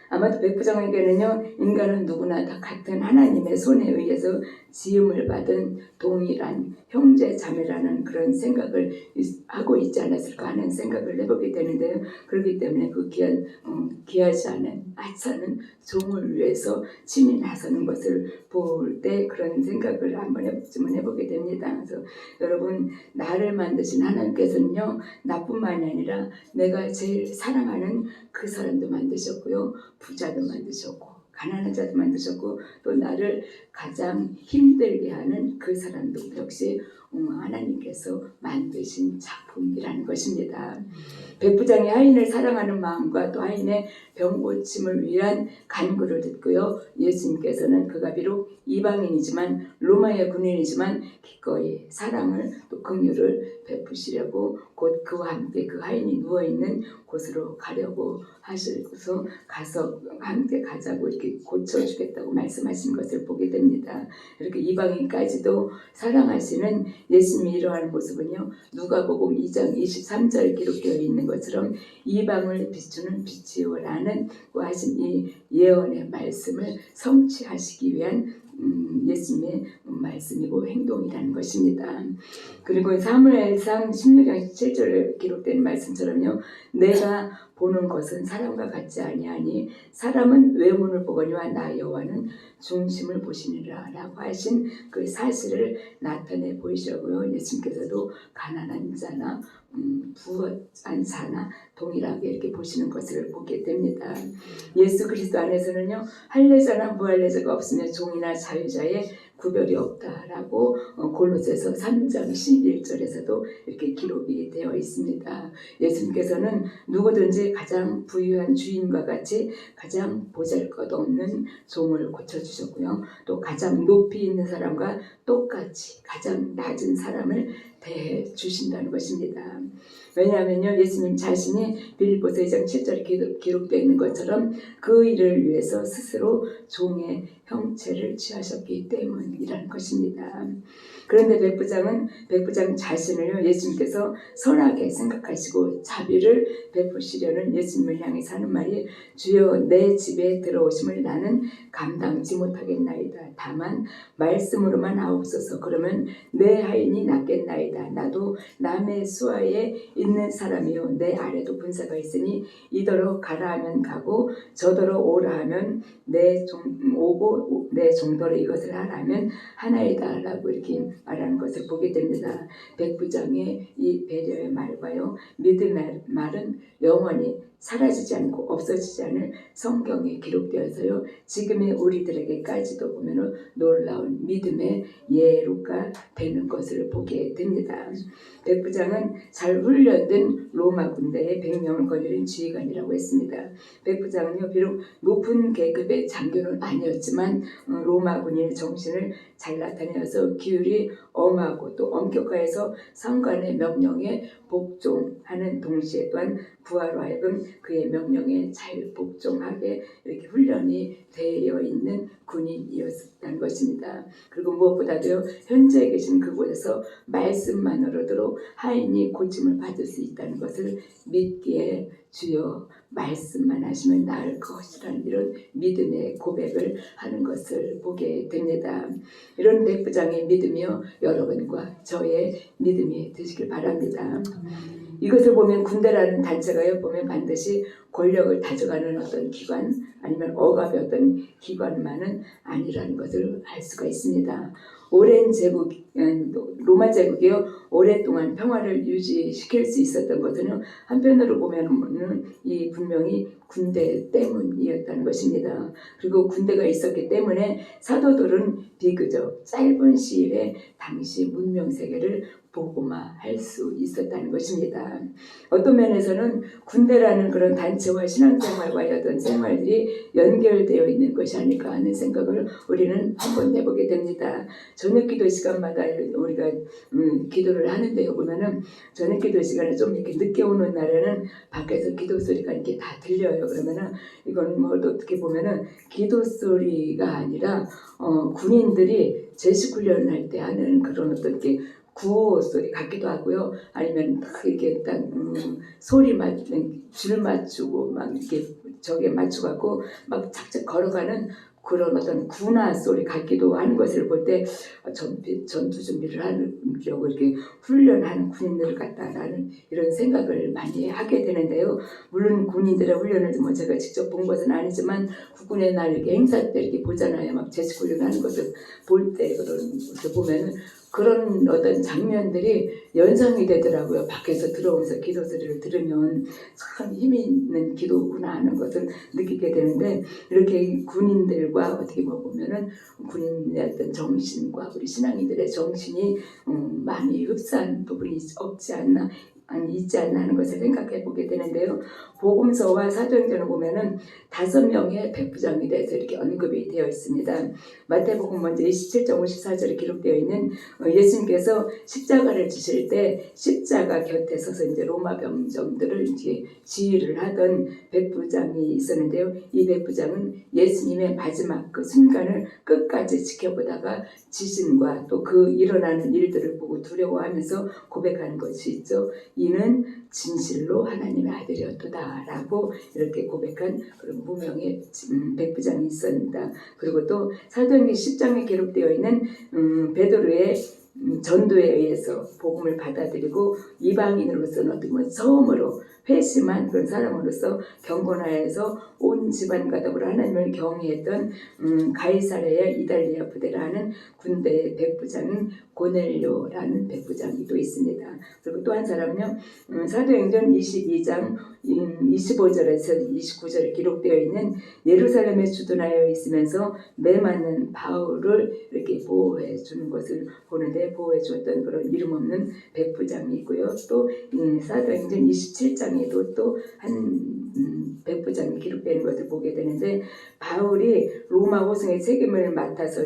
아마도 백부장에게는요, 인간은 누구나 다 같은 하나님의 손에 의해서 지음을 받은 동일한 형제 자매라는 그런 생각을 하고 있지 않았을까 하는 생각을 해보게 되는데요. 그렇기 때문에 그 귀하지 않은 아차는 종을 위해서 친히 나서는 것을 볼 때 그런 생각을 한번 해보게 됩니다. 그래서 여러분, 나를 만드신 하나님께서는요, 나뿐만이 아니라 내가 제일 사랑하는 그 사람도 만드셨고요, 부자도 만드셨고 가난한 자도 만드셨고 또 나를 가장 힘들게 하는 그 사람도 역시 하나님께서 만드신 작품이라는 것입니다. 백부장이 하인을 사랑하는 마음과 또 하인의 병고침을 위한 간구를 듣고요, 예수님께서는 그가 비록 이방인이지만 로마의 군인이지만 기꺼이 사랑을 또 긍휼을 베푸시려고 곧 그와 함께 그 하인이 누워있는 곳으로 가려고 하셔서 가서 함께 가자고 이렇게 고쳐주겠다고 말씀하신 것을 보게 됩니다. 이렇게 이방인까지도 사랑하시는 예수님이 이러한 모습은요, 누가복음 2장 23절 기록되어 있는 것처럼 이방을 비추는 빛이요라는 하신 이 예언의 말씀을 성취하시기 위한 예수님의 말씀이고 행동이라는 것입니다. 그리고 사무엘상 16장 7절에 기록된 말씀처럼요, 내가 보는 것은 사람과 같지 아니하니 사람은 외모를 보거니와 나 여호와는 중심을 보시니라 라고 하신 그 사실을 나타내 보이시려고요, 예수님께서도 가난한 자나 부한 자나 동일하게 이렇게 보시는 것을 보게 됩니다. 예수 그리스도 안에서는요, 할례자나 무할례자가 없으며 종이나 자유자의 구별이 없다라고 골로새서 3장 11절에서도 이렇게 기록이 되어 있습니다. 예수님께서는 누구든지 가장 부유한 주인과 같이 가장 보잘것없는 종을 고쳐주셨고요, 또 가장 높이 있는 사람과 똑같이 가장 낮은 사람을 대해 주신다는 것입니다. 왜냐하면요, 예수님 자신이 빌립보서 2장 7절에 기록되어 있는 것처럼 그 일을 위해서 스스로 종의 형체를 취하셨기 때문이라는 것입니다. 그런데 백부장 자신을요, 예수님께서 선하게 생각하시고 자비를 베푸시려는 예수님을 향해서 하는 말이 주여 내 집에 들어오심을 나는 감당지 못하겠나이다. 다만 말씀으로만 하옵소서. 그러면 내 하인이 낫겠나이다. 나도 남의 수하에 있는 사람이요 내 아래도 군사가 있으니 이더러 가라 하면 가고 저더러 오라 하면 오고 내 종더러 이것을 하라면 하나이다 라고 이렇게 말하는 것을 보게 됩니다. 백부장의 이 배려의 말과요, 믿음의 말은 영원히 사라지지 않고 없어지지 않을 성경에 기록되어서요, 지금의 우리들에게까지도 보면 놀라운 믿음의 예로가 되는 것을 보게 됩니다. 백부장은 잘 훈련된 로마 군대의 100명을 거느린 지휘관이라고 했습니다. 백부장은요, 비록 높은 계급의 장교는 아니었지만 로마 군인의 정신을 잘 나타내어서 기율이 엄하고 또 엄격하여서 상관의 명령에 복종하는 동시에 또한 구하로 하여금 그의 명령에 잘 복종하게 이렇게 훈련이 되어 있는 군인이었다는 것입니다. 그리고 무엇보다도 현재 계신 그곳에서 말씀만으로도 하인이 고침을 받을 수 있다는 것을 믿기에 주여 말씀만 하시면 나을 것이라는 이런 믿음의 고백을 하는 것을 보게 됩니다. 이런 백부장의 믿음이요 여러분과 저의 믿음이 되시길 바랍니다. 이것을 보면 군대라는 단체가요 보면 반드시 권력을 다져가는 어떤 기관 아니면 억압의 어떤 기관만은 아니라는 것을 알 수가 있습니다. 오랜 제국 로마 제국이요 오랫동안 평화를 유지시킬 수 있었던 것은 한편으로 보면은 이 분명히 군대 때문이었다는 것입니다. 그리고 군대가 있었기 때문에 사도들은 비교적 짧은 시일에 당시 문명 세계를 복음화할 수 있었다는 것입니다. 어떤 면에서는 군대라는 그런 단체와 신앙생활과의 어떤 생활들이 연결되어 있는 것이 아닐까 하는 생각을 우리는 한번 해보게 됩니다. 저녁기도 시간마다 우리가 기도를 하는데요 보면은 저녁기도 시간에 좀 이렇게 늦게 오는 날에는 밖에서 기도 소리가 이렇게 다 들려요. 그러면은 이건 뭐 어떻게 보면은 기도 소리가 아니라 군인들이 제식 훈련할 때 하는 그런 어떤 게 구호 소리 같기도 하고요. 아니면 딱 이렇게 딱 소리 줄 맞추고 막 이렇게 저게 맞춰갖고 막 착착 걸어가는 그런 어떤 군화 소리 같기도 하는 것을 볼 때 전투 준비를 하려고 이렇게 훈련하는 군인들 같다라는 이런 생각을 많이 하게 되는데요. 물론 군인들의 훈련을 뭐 제가 직접 본 것은 아니지만 국군의 날 이렇게 행사 때 이렇게 보잖아요. 막 제식 훈련하는 것을 볼 때 그런 것을 보면은 그런 어떤 장면들이 연상이 되더라고요. 밖에서 들어오면서 기도 소리를 들으면 참 힘이 있는 기도구나 하는 것을 느끼게 되는데 이렇게 군인들과 어떻게 보면은 군인의 어떤 정신과 우리 신앙인들의 정신이 많이 흡사한 부분이 있지 않나 하는 것을 생각해 보게 되는데요. 복음서와 사도행전을 보면은 5명의 백부장에 대해서 이렇게 언급이 되어 있습니다. 마태복음 먼저 27장 54절에 기록되어 있는 예수님께서 십자가를 지실 때 십자가 곁에 서서 이제 로마 병정들을 이제 지휘를 하던 백부장이 있었는데요. 이 백부장은 예수님의 마지막 그 순간을 끝까지 지켜보다가 지신과 또 그 일어나는 일들을 보고 두려워하면서 고백하는 것이 있죠. 이는 진실로 하나님의 아들이었도다 라고 이렇게 고백한 그런 무명의 백부장이 있습니다. 그리고 또 사도행전 10장에 기록되어 있는 베드로의 전도에 의해서 복음을 받아들이고 이방인으로서는 어떻게 보면 처음으로 회심한 그런 사람으로서 경건하여서 온 집안과 더불어 하나님을 경외했던 가이사랴의 이달리아 부대라는 군대 백부장인 고넬료라는 백부장이 또 있습니다. 그리고 또 한 사람은요 사도행전 22장 25절에서 29절에 기록되어 있는 예루살렘에 주둔하여 있으면서 매맞는 바울을 이렇게 보호해 주는 것을 보는데 보호해 주었던 그런 이름 없는 백부장이 있고요. 또 사도행전 27장에도 또 한 백부장이 기록되는 것을 보게 되는데 바울이 로마 호승의 책임을 맡아서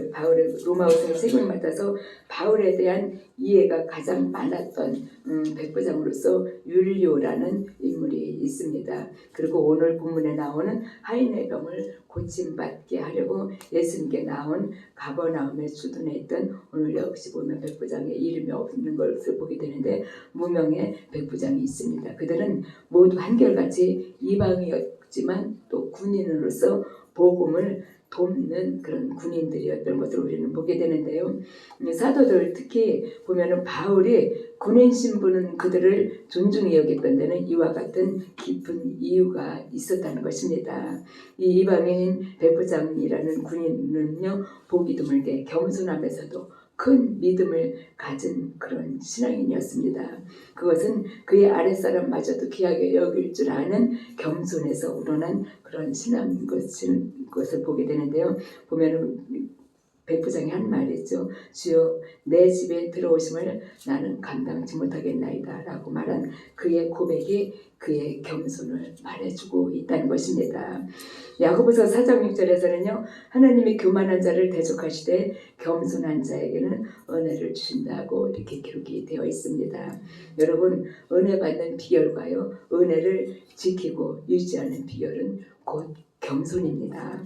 바울에 대한 이해가 가장 많았던 백부장으로서 율리오라는 인물이 있습니다. 그리고 오늘 본문에 나오는 하인의 병을 고침받게 하려고 예수님께 나온 가버나움에 주둔했던 오늘 역시 보면 백부장의 이름이 없는 것을 보게 되는데 무명의 백부장이 있습니다. 그들은 모두 한결같이 이방이었지만 또 군인으로서 복음을 돕는 그런 군인들이었던 것을 우리는 보게 되는데요. 사도들 특히 보면은 바울이 군인 신분은 그들을 존중히 여겼던 데는 이와 같은 깊은 이유가 있었다는 것입니다. 이 이방인 백부장이라는 군인은요 보기 드물게 겸손하면서도 큰 믿음을 가진 그런 신앙인이었습니다. 그것은 그의 아랫사람마저도 귀하게 여길 줄 아는 겸손에서 우러난 그런 신앙인 것을 보게 되는데요. 보면은 백부장이 한 말이 있죠. 주여 내 집에 들어오심을 나는 감당치 못하겠나이다 라고 말한 그의 고백이 그의 겸손을 말해주고 있다는 것입니다. 야고보서 4장 6절에서는요. 하나님이 교만한 자를 대적하시되 겸손한 자에게는 은혜를 주신다고 이렇게 기록이 되어 있습니다. 여러분 은혜 받는 비결과요. 은혜를 지키고 유지하는 비결은 곧 겸손입니다.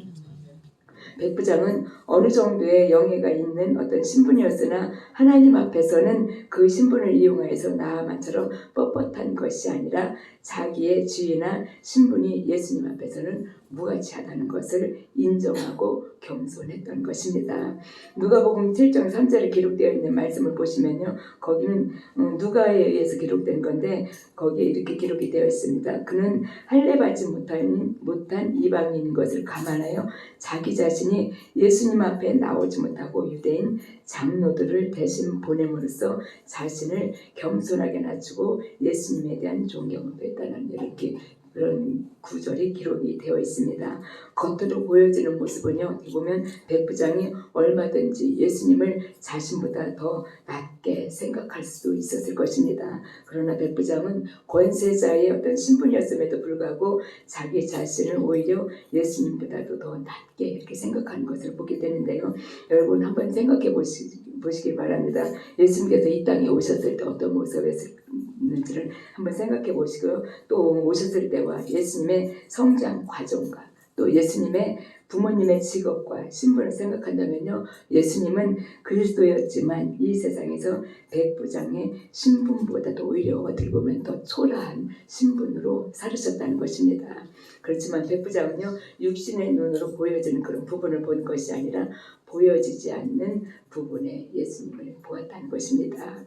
백부장은 어느 정도의 영예가 있는 어떤 신분이었으나 하나님 앞에서는 그 신분을 이용해서 나아만처럼 뻣뻣한 것이 아니라 자기의 지위나 신분이 예수님 앞에서는 무가치하다는 것을 인정하고 겸손했던 것입니다. 누가복음 7장 3절에 기록되어 있는 말씀을 보시면요. 거기는 누가에 의해서 기록된 건데 거기에 이렇게 기록이 되어 있습니다. 그는 할례받지 못한 이방인인 것을 감안하여 자기 자신이 예수님 앞에 나오지 못하고 유대인 장로들을 대신 보냄으로써 자신을 겸손하게 낮추고 예수님에 대한 존경을 표했다는 이렇게 그런 구절이 기록이 되어 있습니다. 겉으로 보여지는 모습은요. 보면 백부장이 얼마든지 예수님을 자신보다 더 낮게 생각할 수도 있었을 것입니다. 그러나 백부장은 권세자의 어떤 신분이었음에도 불구하고 자기 자신을 오히려 예수님보다도 더 낮게 이렇게 생각하는 것을 보게 되는데요. 여러분 한번 생각해 보시기 바랍니다. 예수님께서 이 땅에 오셨을 때 어떤 모습이었는지를 한번 생각해 보시고요. 또 오셨을 때와 예수님의 성장 과정과 또 예수님의 부모님의 직업과 신분을 생각한다면요. 예수님은 그리스도였지만 이 세상에서 백부장의 신분보다도 오히려 어떻게 보면 더 초라한 신분으로 살으셨다는 것입니다. 그렇지만 백부장은요. 육신의 눈으로 보여지는 그런 부분을 본 것이 아니라 보여지지 않는 부분에 예수님을 보았다는 것입니다.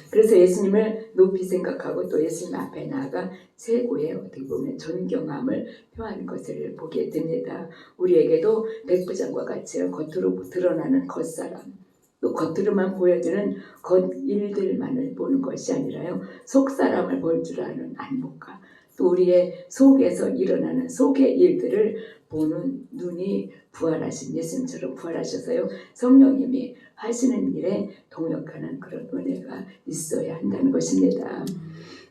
그래서 예수님을 높이 생각하고 또 예수님 앞에 나아가 최고의 어떻게 보면 존경함을 표하는 것을 보게 됩니다. 우리에게도 백부장과 같이 겉으로 드러나는 겉사람 또 겉으로만 보여지는 겉일들만을 보는 것이 아니라요. 속사람을 볼 줄 아는 안목과 또 우리의 속에서 일어나는 속의 일들을 보는 눈이 부활하신 예수님처럼 부활하셔서요. 성령님이 하시는 일에 동역하는 그런 은혜가 있어야 한다는 것입니다.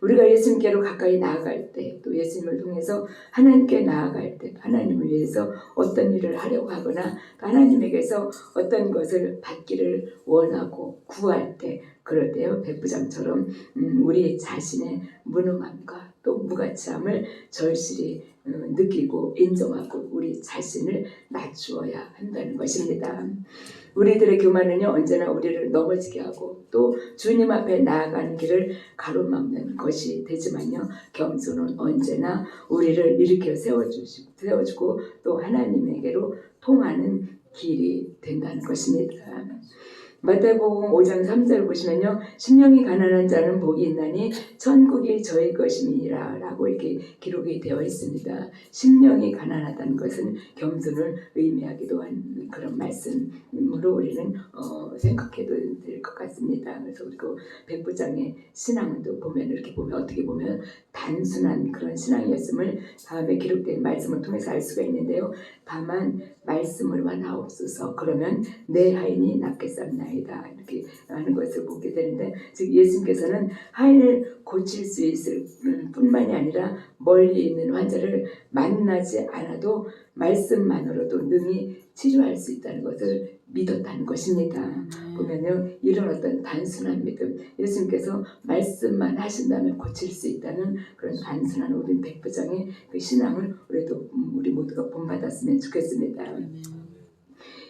우리가 예수님께로 가까이 나아갈 때 또 예수님을 통해서 하나님께 나아갈 때 하나님을 위해서 어떤 일을 하려고 하거나 하나님에게서 어떤 것을 받기를 원하고 구할 때 그럴 때요. 백부장처럼 우리 자신의 무능함과 또 무가치함을 절실히 느끼고 인정하고 우리 자신을 낮추어야 한다는 것입니다. 우리들의 교만은요 언제나 우리를 넘어지게 하고 또 주님 앞에 나아가는 길을 가로막는 것이 되지만요 겸손은 언제나 우리를 일으켜 세워주고 또 하나님에게로 통하는 길이 된다는 것입니다. 마태복음 5장 3절 보시면요. 심령이 가난한 자는 복이 있나니 천국이 저희 것임이니라 라고 이렇게 기록이 되어 있습니다. 심령이 가난하다는 것은 겸손을 의미하기도 한 그런 말씀으로 우리는 생각해도 될 것 같습니다. 그래서 그리고 백부장의 신앙을 또 보면 이렇게 보면 어떻게 보면 단순한 그런 신앙이었음을 다음에 기록된 말씀을 통해서 알 수가 있는데요. 다만 말씀을만 하옵소서 그러면 내 하인이 낫겠사옵나이다 이렇게 하는 것을 보게 되는데 즉 예수님께서는 하인을 고칠 수 있을 뿐만이 아니라 멀리 있는 환자를 만나지 않아도 말씀만으로도 능히 치료할 수 있다는 것을 믿었다는 것입니다. 보면요 이런 어떤 단순한 믿음 예수님께서 말씀만 하신다면 고칠 수 있다는 그런 단순한 우리 백부장의 그 신앙을 우리 모두가 본받았으면 좋겠습니다.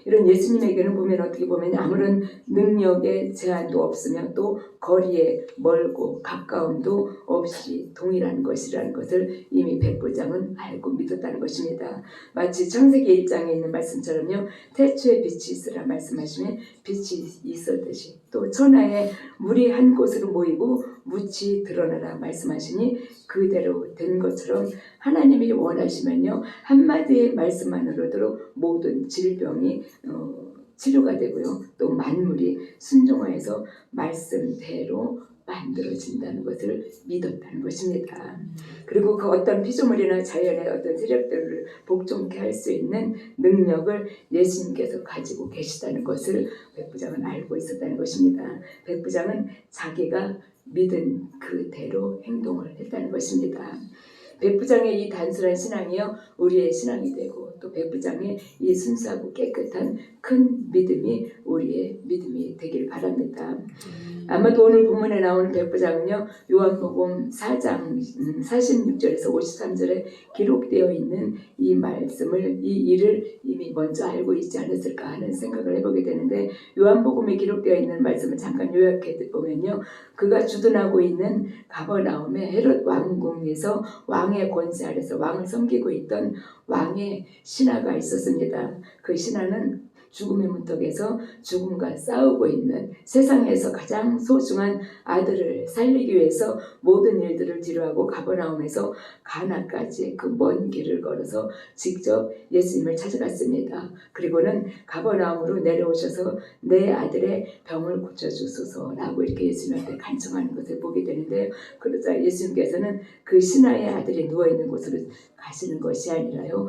이런 예수님에게는 보면 어떻게 보면 아무런 능력의 제한도 없으며 또 거리에 멀고 가까움도 없이 동일한 것이라는 것을 이미 백부장은 알고 믿었다는 것입니다. 마치 창세기 1장에 있는 말씀처럼요. 태초에 빛이 있으라 말씀하시면 빛이 있었듯이 또 천하에 물이 한 곳으로 모이고 묻이 드러나라 말씀하시니 그대로 된 것처럼 하나님이 원하시면요. 한마디의 말씀만으로도 모든 질병이 치료가 되고요. 또 만물이 순종하여서 말씀대로 만들어진다는 것을 믿었다는 것입니다. 그리고 그 어떤 피조물이나 자연의 어떤 세력들을 복종케 할 수 있는 능력을 예수님께서 가지고 계시다는 것을 백부장은 알고 있었다는 것입니다. 백부장은 자기가 믿은 그대로 행동을 했다는 것입니다. 백부장의 이 단순한 신앙이요 우리의 신앙이 되고 또 백부장의 이 순수하고 깨끗한 큰 믿음이 우리의 믿음이 되길 바랍니다. 아마도 오늘 본문에 나오는 백부장은요 요한복음 4장 46절에서 53절에 기록되어 있는 이 말씀을 이 일을 이미 먼저 알고 있지 않았을까 하는 생각을 해보게 되는데 요한복음에 기록되어 있는 말씀을 잠깐 요약해 보면요 그가 주둔하고 있는 가버나움의 헤롯 왕궁에서 왕의 권세 아래서 왕을 섬기고 있던 왕의 신하가 있었습니다. 그 신하는 죽음의 문턱에서 죽음과 싸우고 있는 세상에서 가장 소중한 아들을 살리기 위해서 모든 일들을 뒤로하고 가버나움에서 가나까지 그 먼 길을 걸어서 직접 예수님을 찾아갔습니다. 그리고는 가버나움으로 내려오셔서 내 아들의 병을 고쳐주소서라고 이렇게 예수님한테 간청하는 것을 보게 되는데 그러자 예수님께서는 그 신하의 아들이 누워있는 곳으로 가시는 것이 아니라요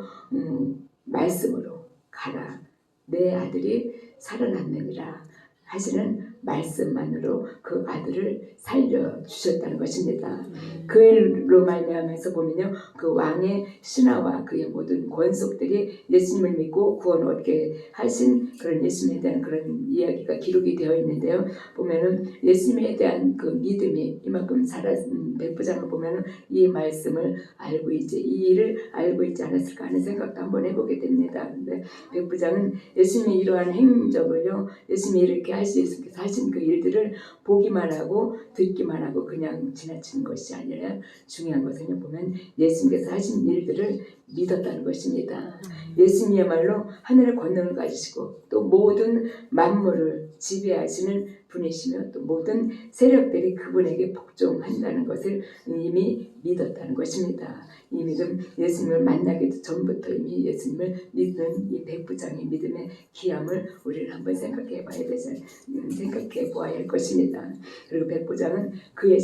말씀으로 가라 내 아들이 살아났느니라 하시는 말씀만으로 그 아들을 살려주셨다는 것입니다. 그 일로 말미암아서 보면요 그 왕의 신하와 그의 모든 권속들이 예수님을 믿고 구원을 얻게 하신 그런 예수님에 대한 그런 이야기가 기록이 되어 있는데요 보면은 예수님에 대한 그 믿음이 이만큼 살아진 백부장을 보면은 이 말씀을 알고 있지 이 일을 알고 있지 않았을까 하는 생각도 한번 해보게 됩니다. 근데 백부장은 예수님의 이러한 행적을요 예수님이 이렇게 예수님께서 하신 그 일들을 보기만 하고 듣기만 하고 그냥 지나치는 것이 아니라 중요한 것은 보면 예수님께서 하신 일들을 믿었다는 것입니다. 예수님이야말로 하늘의 권능을 가지시고 또 모든 만물을 지배하시는 분이시며 또 모든 세력들이 그분에게 복종한다는 것을 이미 믿었다는 것입니다. 이 믿음 예수님을 만나기도 전부터 이미 예수님을 믿는 이 백부장의 믿음의 귀함을 우리는 한번 생각해 보아야 할 것입니다. 그리고 백부장은 그의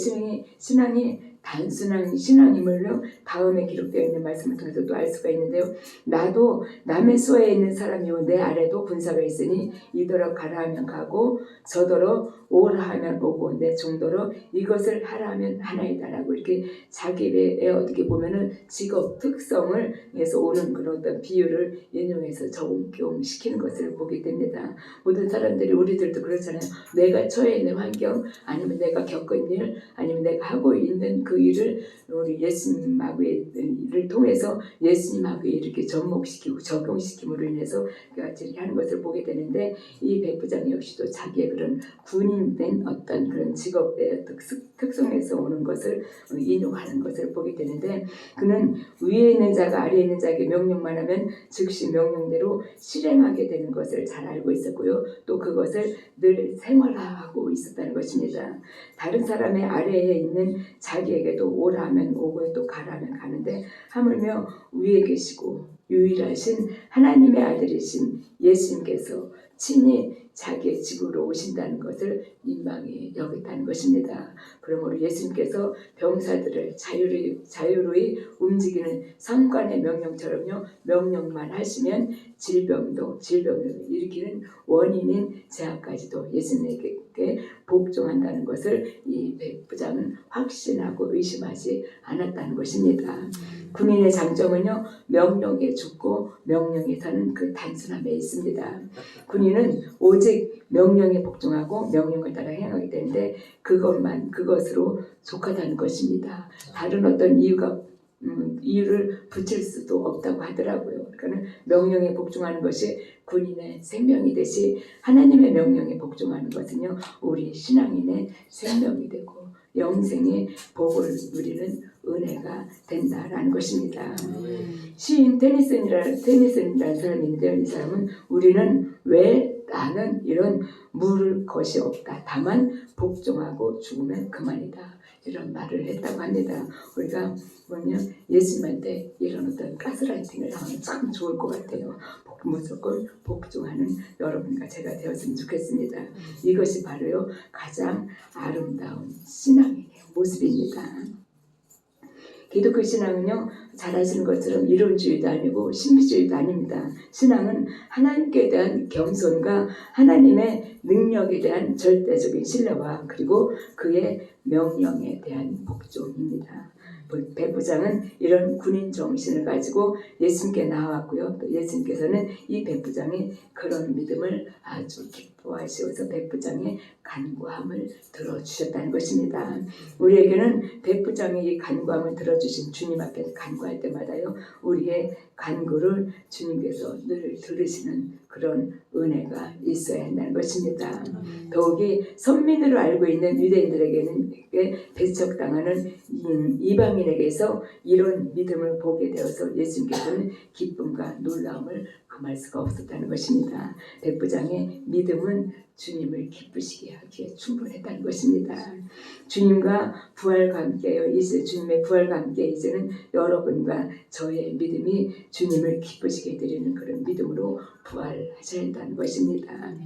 신앙이 단순한 신앙임을요 다음에 기록되어 있는 말씀을 통해서 또 알 수가 있는데요 나도 남의 수하에 있는 사람이요 내 아래도 군사가 있으니 이더러 가라 하면 가고 저더러 오라 하면 오고 내 종더러 이것을 하라 하면 하나이다라고 이렇게 자기의 어떻게 보면은 직업 특성을 해서 오는 그런 어떤 비유를 인용해서 적용시키는 것을 보게 됩니다. 모든 사람들이 우리들도 그렇잖아요. 내가 처해 있는 환경 아니면 내가 겪은 일 아니면 내가 하고 있는 그 일을 우리 예수님하고의 일을 통해서 예수님하고 이렇게 접목시키고 적용시킴으로 인해서 같이 하는 것을 보게 되는데 이 백부장 역시도 자기의 그런 군인된 어떤 그런 직업의 특성에서 오는 것을 인용하는 것을 보게 되는데 그는 위에 있는 자가 아래에 있는 자에게 명령만 하면 즉시 명령대로 실행하게 되는 것을 잘 알고 있었고요. 또 그것을 늘 생활화하고 있었다는 것입니다. 다른 사람의 아래에 있는 자기에게도 오라 하면 오고 또 가라 하면 가는데 하물며 위에 계시고 유일하신 하나님의 아들이신 예수님께서 친히 자기의 집으로 오신다는 것을 민망히 여겼다는 것입니다. 그러므로 예수님께서 병사들을 자유로이 움직이는 상관의 명령처럼요 명령만 하시면 질병을 일으키는 원인인 제약까지도 예수님에게 복종한다는 것을 이 백부장은 확신하고 의심하지 않았다는 것입니다. 군인의 장점은요 명령에 죽고 명령에 사는 그 단순함에 있습니다. 군인은 오직 명령에 복종하고 명령을 따라 행하게 되는데 그것으로 속하다는 것입니다. 다른 어떤 이유를 붙일 수도 없다고 하더라고요. 그러니까 명령에 복종하는 것이 군인의 생명이듯이 하나님의 명령에 복종하는 것은요 우리 신앙인의 생명이 되고 영생의 복을 누리는 은혜가 된다라는 것입니다. 시인 테니슨이라는 사람이 있는데요. 이 사람은 우리는 왜 나는 이런 물을 것이 없다. 다만 복종하고 죽으면 그만이다. 이런 말을 했다고 합니다. 우리가 뭐냐 예수님한테 이런 어떤 가스라이팅을 하면 참 좋을 것 같아요. 무조건 복종하는 여러분과 제가 되었으면 좋겠습니다. 이것이 바로요 가장 아름다운 신앙의 모습입니다. 기독교 신앙은요 잘 아시는 것처럼 이론주의도 아니고 신비주의도 아닙니다. 신앙은 하나님께 대한 겸손과 하나님의 능력에 대한 절대적인 신뢰와 그리고 그의 명령에 대한 복종입니다. 백부장은 이런 군인 정신을 가지고 예수님께 나왔고요. 또 예수님께서는 이 백부장의 그런 믿음을 아주 기뻐하시어서 백부장의 간구함을 들어주셨다는 것입니다. 우리에게는 백부장의 이 간구함을 들어주신 주님 앞에 간구할 때마다요. 우리의 간구를 주님께서 늘 들으시는 그런 은혜가 있어야 한다는 것입니다. 더욱이 선민으로 알고 있는 유대인들에게는 배척당하는 이방인에게서 이런 믿음을 보게 되어서 예수님께서는 기쁨과 놀라움을 금할 수가 없었다는 것입니다. 백부장의 믿음은 주님을 기쁘시게 하기에 충분했다는 것입니다. 주님과 부활과 함께요. 이제 주님의 부활과 함께 이제는 여러분과 저의 믿음이 주님을 기쁘시게 드리는 그런 믿음으로 부활하셔야 한다는 것입니다.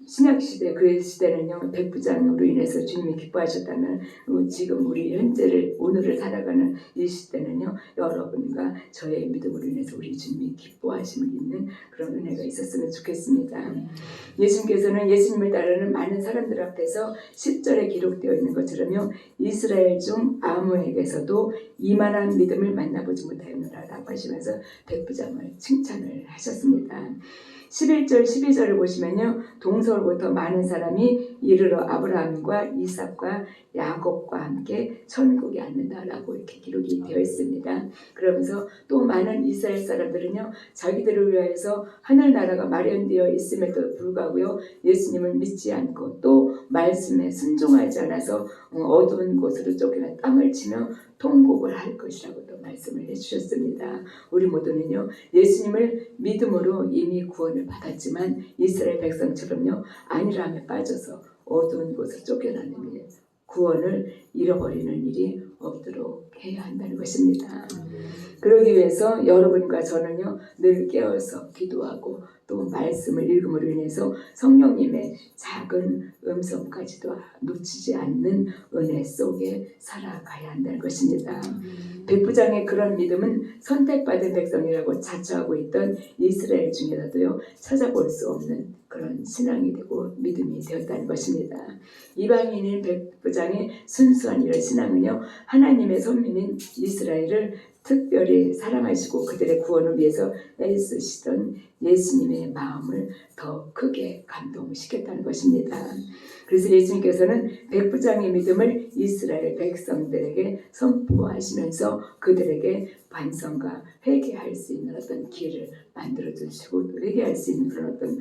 신약시대 그 시대는요 백부장으로 인해서 주님이 기뻐하셨다면 지금 우리 현재를 오늘을 살아가는 이 시대는요 여러분과 저의 믿음으로 인해서 우리 주님이 기뻐하심을 입는 그런 은혜가 있었으면 좋겠습니다. 예수님께서는 예수님을 따르는 많은 사람들 앞에서 10절에 기록되어 있는 것처럼요 이스라엘 중 아무에게서도 이만한 믿음을 만나보지 못하였노라 라고 하시면서 백부장을 칭찬을 하셨습니다. 11절 12절을 보시면요 동서로부터 많은 사람이 이르러 아브라함과 이삭과 야곱과 함께 천국에 앉는다라고 이렇게 기록이 되어 있습니다. 그러면서 또 많은 이스라엘 사람들은요 자기들을 위하여서 하늘나라가 마련되어 있음에도 불구하고요 예수님을 믿지 않고 또 말씀에 순종하지 않아서 어두운 곳으로 쫓겨나 땅을 치며 통곡을 할 것이라고 또 말씀을 해주셨습니다. 우리 모두는요 예수님을 믿음으로 이미 구원을 받았지만 이스라엘 백성처럼요 안일함에 빠져서 어두운 곳으로 쫓겨나는 일, 구원을 잃어버리는 일이 없도록 해야 한다는 것입니다. 그러기 위해서 여러분과 저는요 늘 깨어서 기도하고 또 말씀을 읽음으로 인해서 성령님의 작은 음성까지도 놓치지 않는 은혜 속에 살아가야 한다는 것입니다. 백부장의 그런 믿음은 선택받은 백성이라고 자처하고 있던 이스라엘 중에서도요 찾아볼 수 없는 그런 신앙이 되고 믿음이 되었다는 것입니다. 이방인인 백부장의 순수한 이런 신앙은요 하나님의 선민인 이스라엘을 특별히 사랑하시고 그들의 구원을 위해서 애쓰시던 예수님의 마음을 더 크게 감동시켰다는 것입니다. 그래서 예수님께서는 백부장의 믿음을 이스라엘 백성들에게 선포하시면서 그들에게 반성과 회개할 수 있는 어떤 길을 만들어주시고 회개할 수 있는 그런 어떤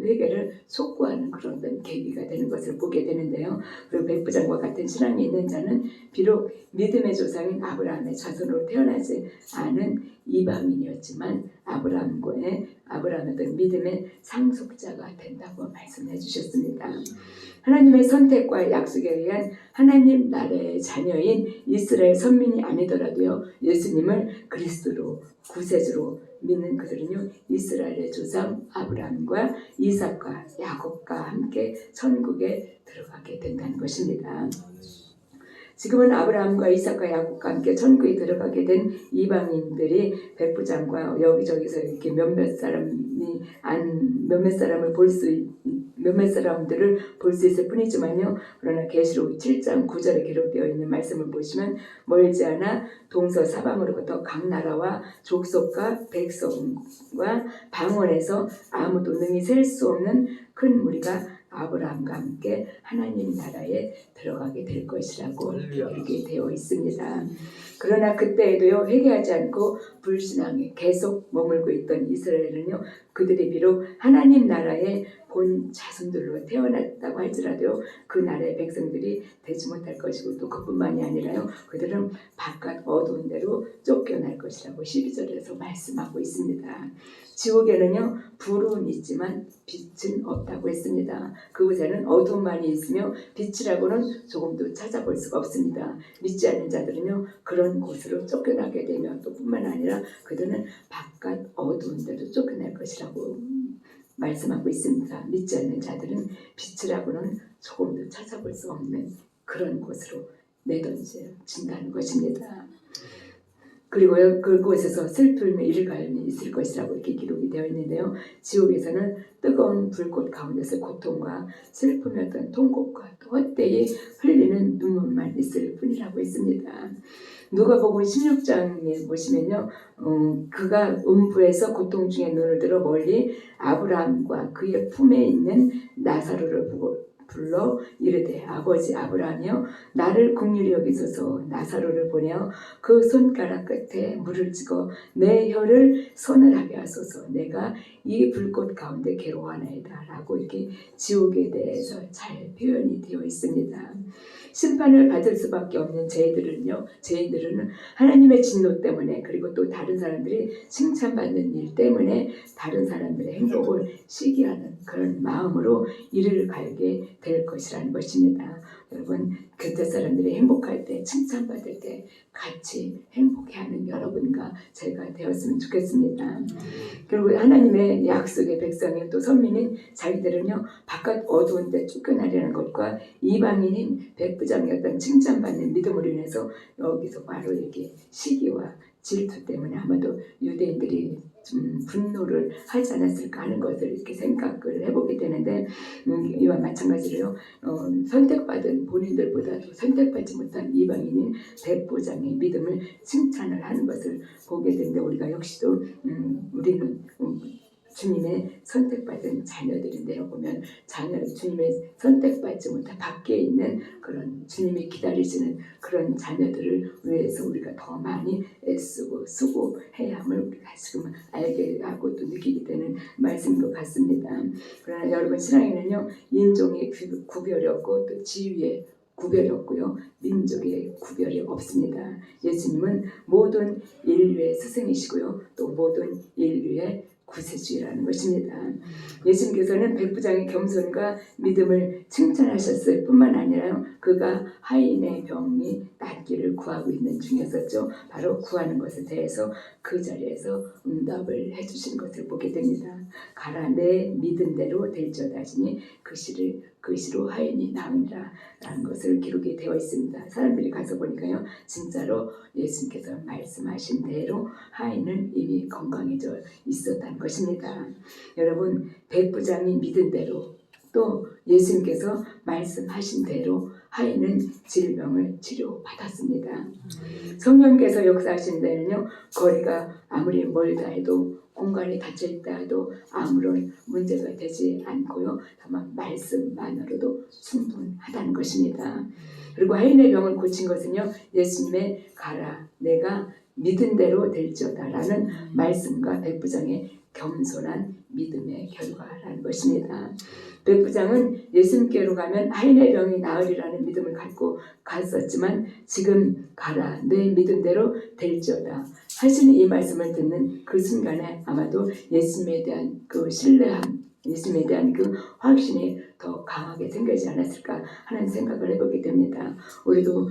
회개를 촉구하는 그런 어떤 계기가 되는 것을 보게 되는데요. 그리고 백부장과 같은 신앙이 있는 자는 비록 믿음의 조상인 아브라함의 자손으로 태어나지 않은 이방인이었지만 아브라함의 어떤 믿음의 상속자가 된다고 말씀해 주셨습니다. 하나님의 선택과 약속에 의한 하나님 나라의 자녀인 이스라엘 선민이 아니더라도요 예수님을 그리스도로 구세주로 믿는 그들은요 이스라엘의 조상 아브라함과 이삭과 야곱과 함께 천국에 들어가게 된다는 것입니다. 지금은 아브라함과 이삭과 야곱과 함께 천국에 들어가게 된 이방인들이 백부장과 여기저기서 이렇게 몇몇 사람들을 볼 수 있을 뿐이지만요. 그러나 계시록 7장 9절에 기록되어 있는 말씀을 보시면 멀지 않아 동서 사방으로부터 각 나라와 족속과 백성과 방언에서 아무도 능히 셀 수 없는 큰 무리가 아브라함과 함께 하나님 나라에 들어가게 될 것이라고 이렇게 되어 있습니다. 그러나 그때에도요 회개하지 않고 불신앙에 계속 머물고 있던 이스라엘은요 그들이 비록 하나님 나라의 본 자손들로 태어났다고 할지라도 그 나라의 백성들이 되지 못할 것이고 또 그뿐만이 아니라요 그들은 바깥 어두운 데로 쫓겨날 것이라고 12절에서 말씀하고 있습니다. 지옥에는요 불은 있지만 빛은 없다고 했습니다. 그곳에는 어둠만이 있으며 빛이라고는 조금도 찾아볼 수가 없습니다. 믿지 않는 자들은요 그런 곳으로 쫓겨나게 되며 또 뿐만 아니라 그들은 바깥 어두운 데도 쫓겨날 것이라고 말씀하고 있습니다. 믿지 않는 자들은 빛이라고는 조금도 찾아볼 수 없는 그런 곳으로 내던져진다는 것입니다. 그리고요 그곳에서 슬픔의 일갈음이 있을 것이라고 이렇게 기록이 되어 있는데요. 지옥에서는 뜨거운 불꽃 가운데서 고통과 슬픔의 어떤 통곡과 또 헛되이 흘리는 눈물만 있을 뿐이라고 했습니다. 누가복음 16장에 보시면요, 그가 음부에서 고통 중에 눈을 들어 멀리 아브라함과 그의 품에 있는 나사로를 불러 이르되 아버지 아브라함이여 나를 긍휼히 여기소서 나사로를 보내어 그 손가락 끝에 물을 찍어 내 혀를 서늘하게 하소서 내가 이 불꽃 가운데 괴로워하나이다 라고 이렇게 지옥에 대해서 잘 표현이 되어 있습니다. 심판을 받을 수밖에 없는 죄인들은 하나님의 진노 때문에 그리고 또 다른 사람들이 칭찬받는 일 때문에 다른 사람들의 행복을 시기하는 그런 마음으로 이를 갈게 될 것이라는 것입니다. 여러분 곁에 사람들이 행복할 때 칭찬받을 때 같이 행복해하는 여러분과 제가 되었으면 좋겠습니다. 그리고 하나님의 약속의 백성인 또 선민인 자기들은요 바깥 어두운 데 쫓겨나려는 것과 이방인인 백부장의 어떤 칭찬받는 믿음으로 인해서 여기서 바로 이렇게 시기와 질투 때문에 아마도 유대인들이 좀 분노를 하지 않았을까 하는 것을 이렇게 생각을 해보게 되는데 이와 마찬가지로요 선택받은 본인들보다도 선택받지 못한 이방인인 백부장의 믿음을 칭찬을 하는 것을 보게 되는데 우리가 역시도 우리는 주님의 선택받은 자녀들인데요. 보면 주님의 선택받지 못한 밖에 있는 그런 주님이 기다리시는 그런 자녀들을 위해서 우리가 더 많이 애쓰고 수고해야 함을 우리가 지금 알게 하고 또 느끼게 되는 말씀인 것 같습니다. 그러나 여러분 신앙에는요 인종의 구별이 없고 또 지위의 구별이 없고요. 민족의 구별이 없습니다. 예수님은 모든 인류의 스승이시고요. 또 모든 인류의 구세주라는 것입니다. 예수님께서는 백부장의 겸손과 믿음을 칭찬하셨을 뿐만 아니라 그가 하인의 병이 낫기를 구하고 있는 중이었었죠. 바로 구하는 것에 대해서 그 자리에서 응답을 해주신 것을 보게 됩니다. 가라 내 믿은 대로 될지어다 하시니 그 시로 하인이 나으니라 라는 것을 기록이 되어 있습니다. 사람들이 가서 보니까요 진짜로 예수님께서 말씀하신 대로 하인은 이미 건강해져 있었다는 것입니다. 여러분 백부장이 믿은 대로 또 예수님께서 말씀하신 대로 하인은 질병을 치료받았습니다. 성령께서 역사하신 데는요 거리가 아무리 멀다 해도 공간이 닫혀있다 해도 아무런 문제가 되지 않고요 다만 말씀만으로도 충분하다는 것입니다. 그리고 하인의 병을 고친 것은요 예수님의 가라 내가 믿은 대로 될지어다 라는 말씀과 백부장의 겸손한 믿음의 결과라는 것입니다. 백부장은 예수님께로 가면 하인의 병이 나으리라는 믿음을 갖고 갔었지만 지금 가라 내 믿은 대로 될지어다 하시는 이 말씀을 듣는 그 순간에 아마도 예수님에 대한 그 신뢰함 예수님에 대한 그 확신이 더 강하게 생기지 않았을까 하는 생각을 해보게 됩니다. 우리도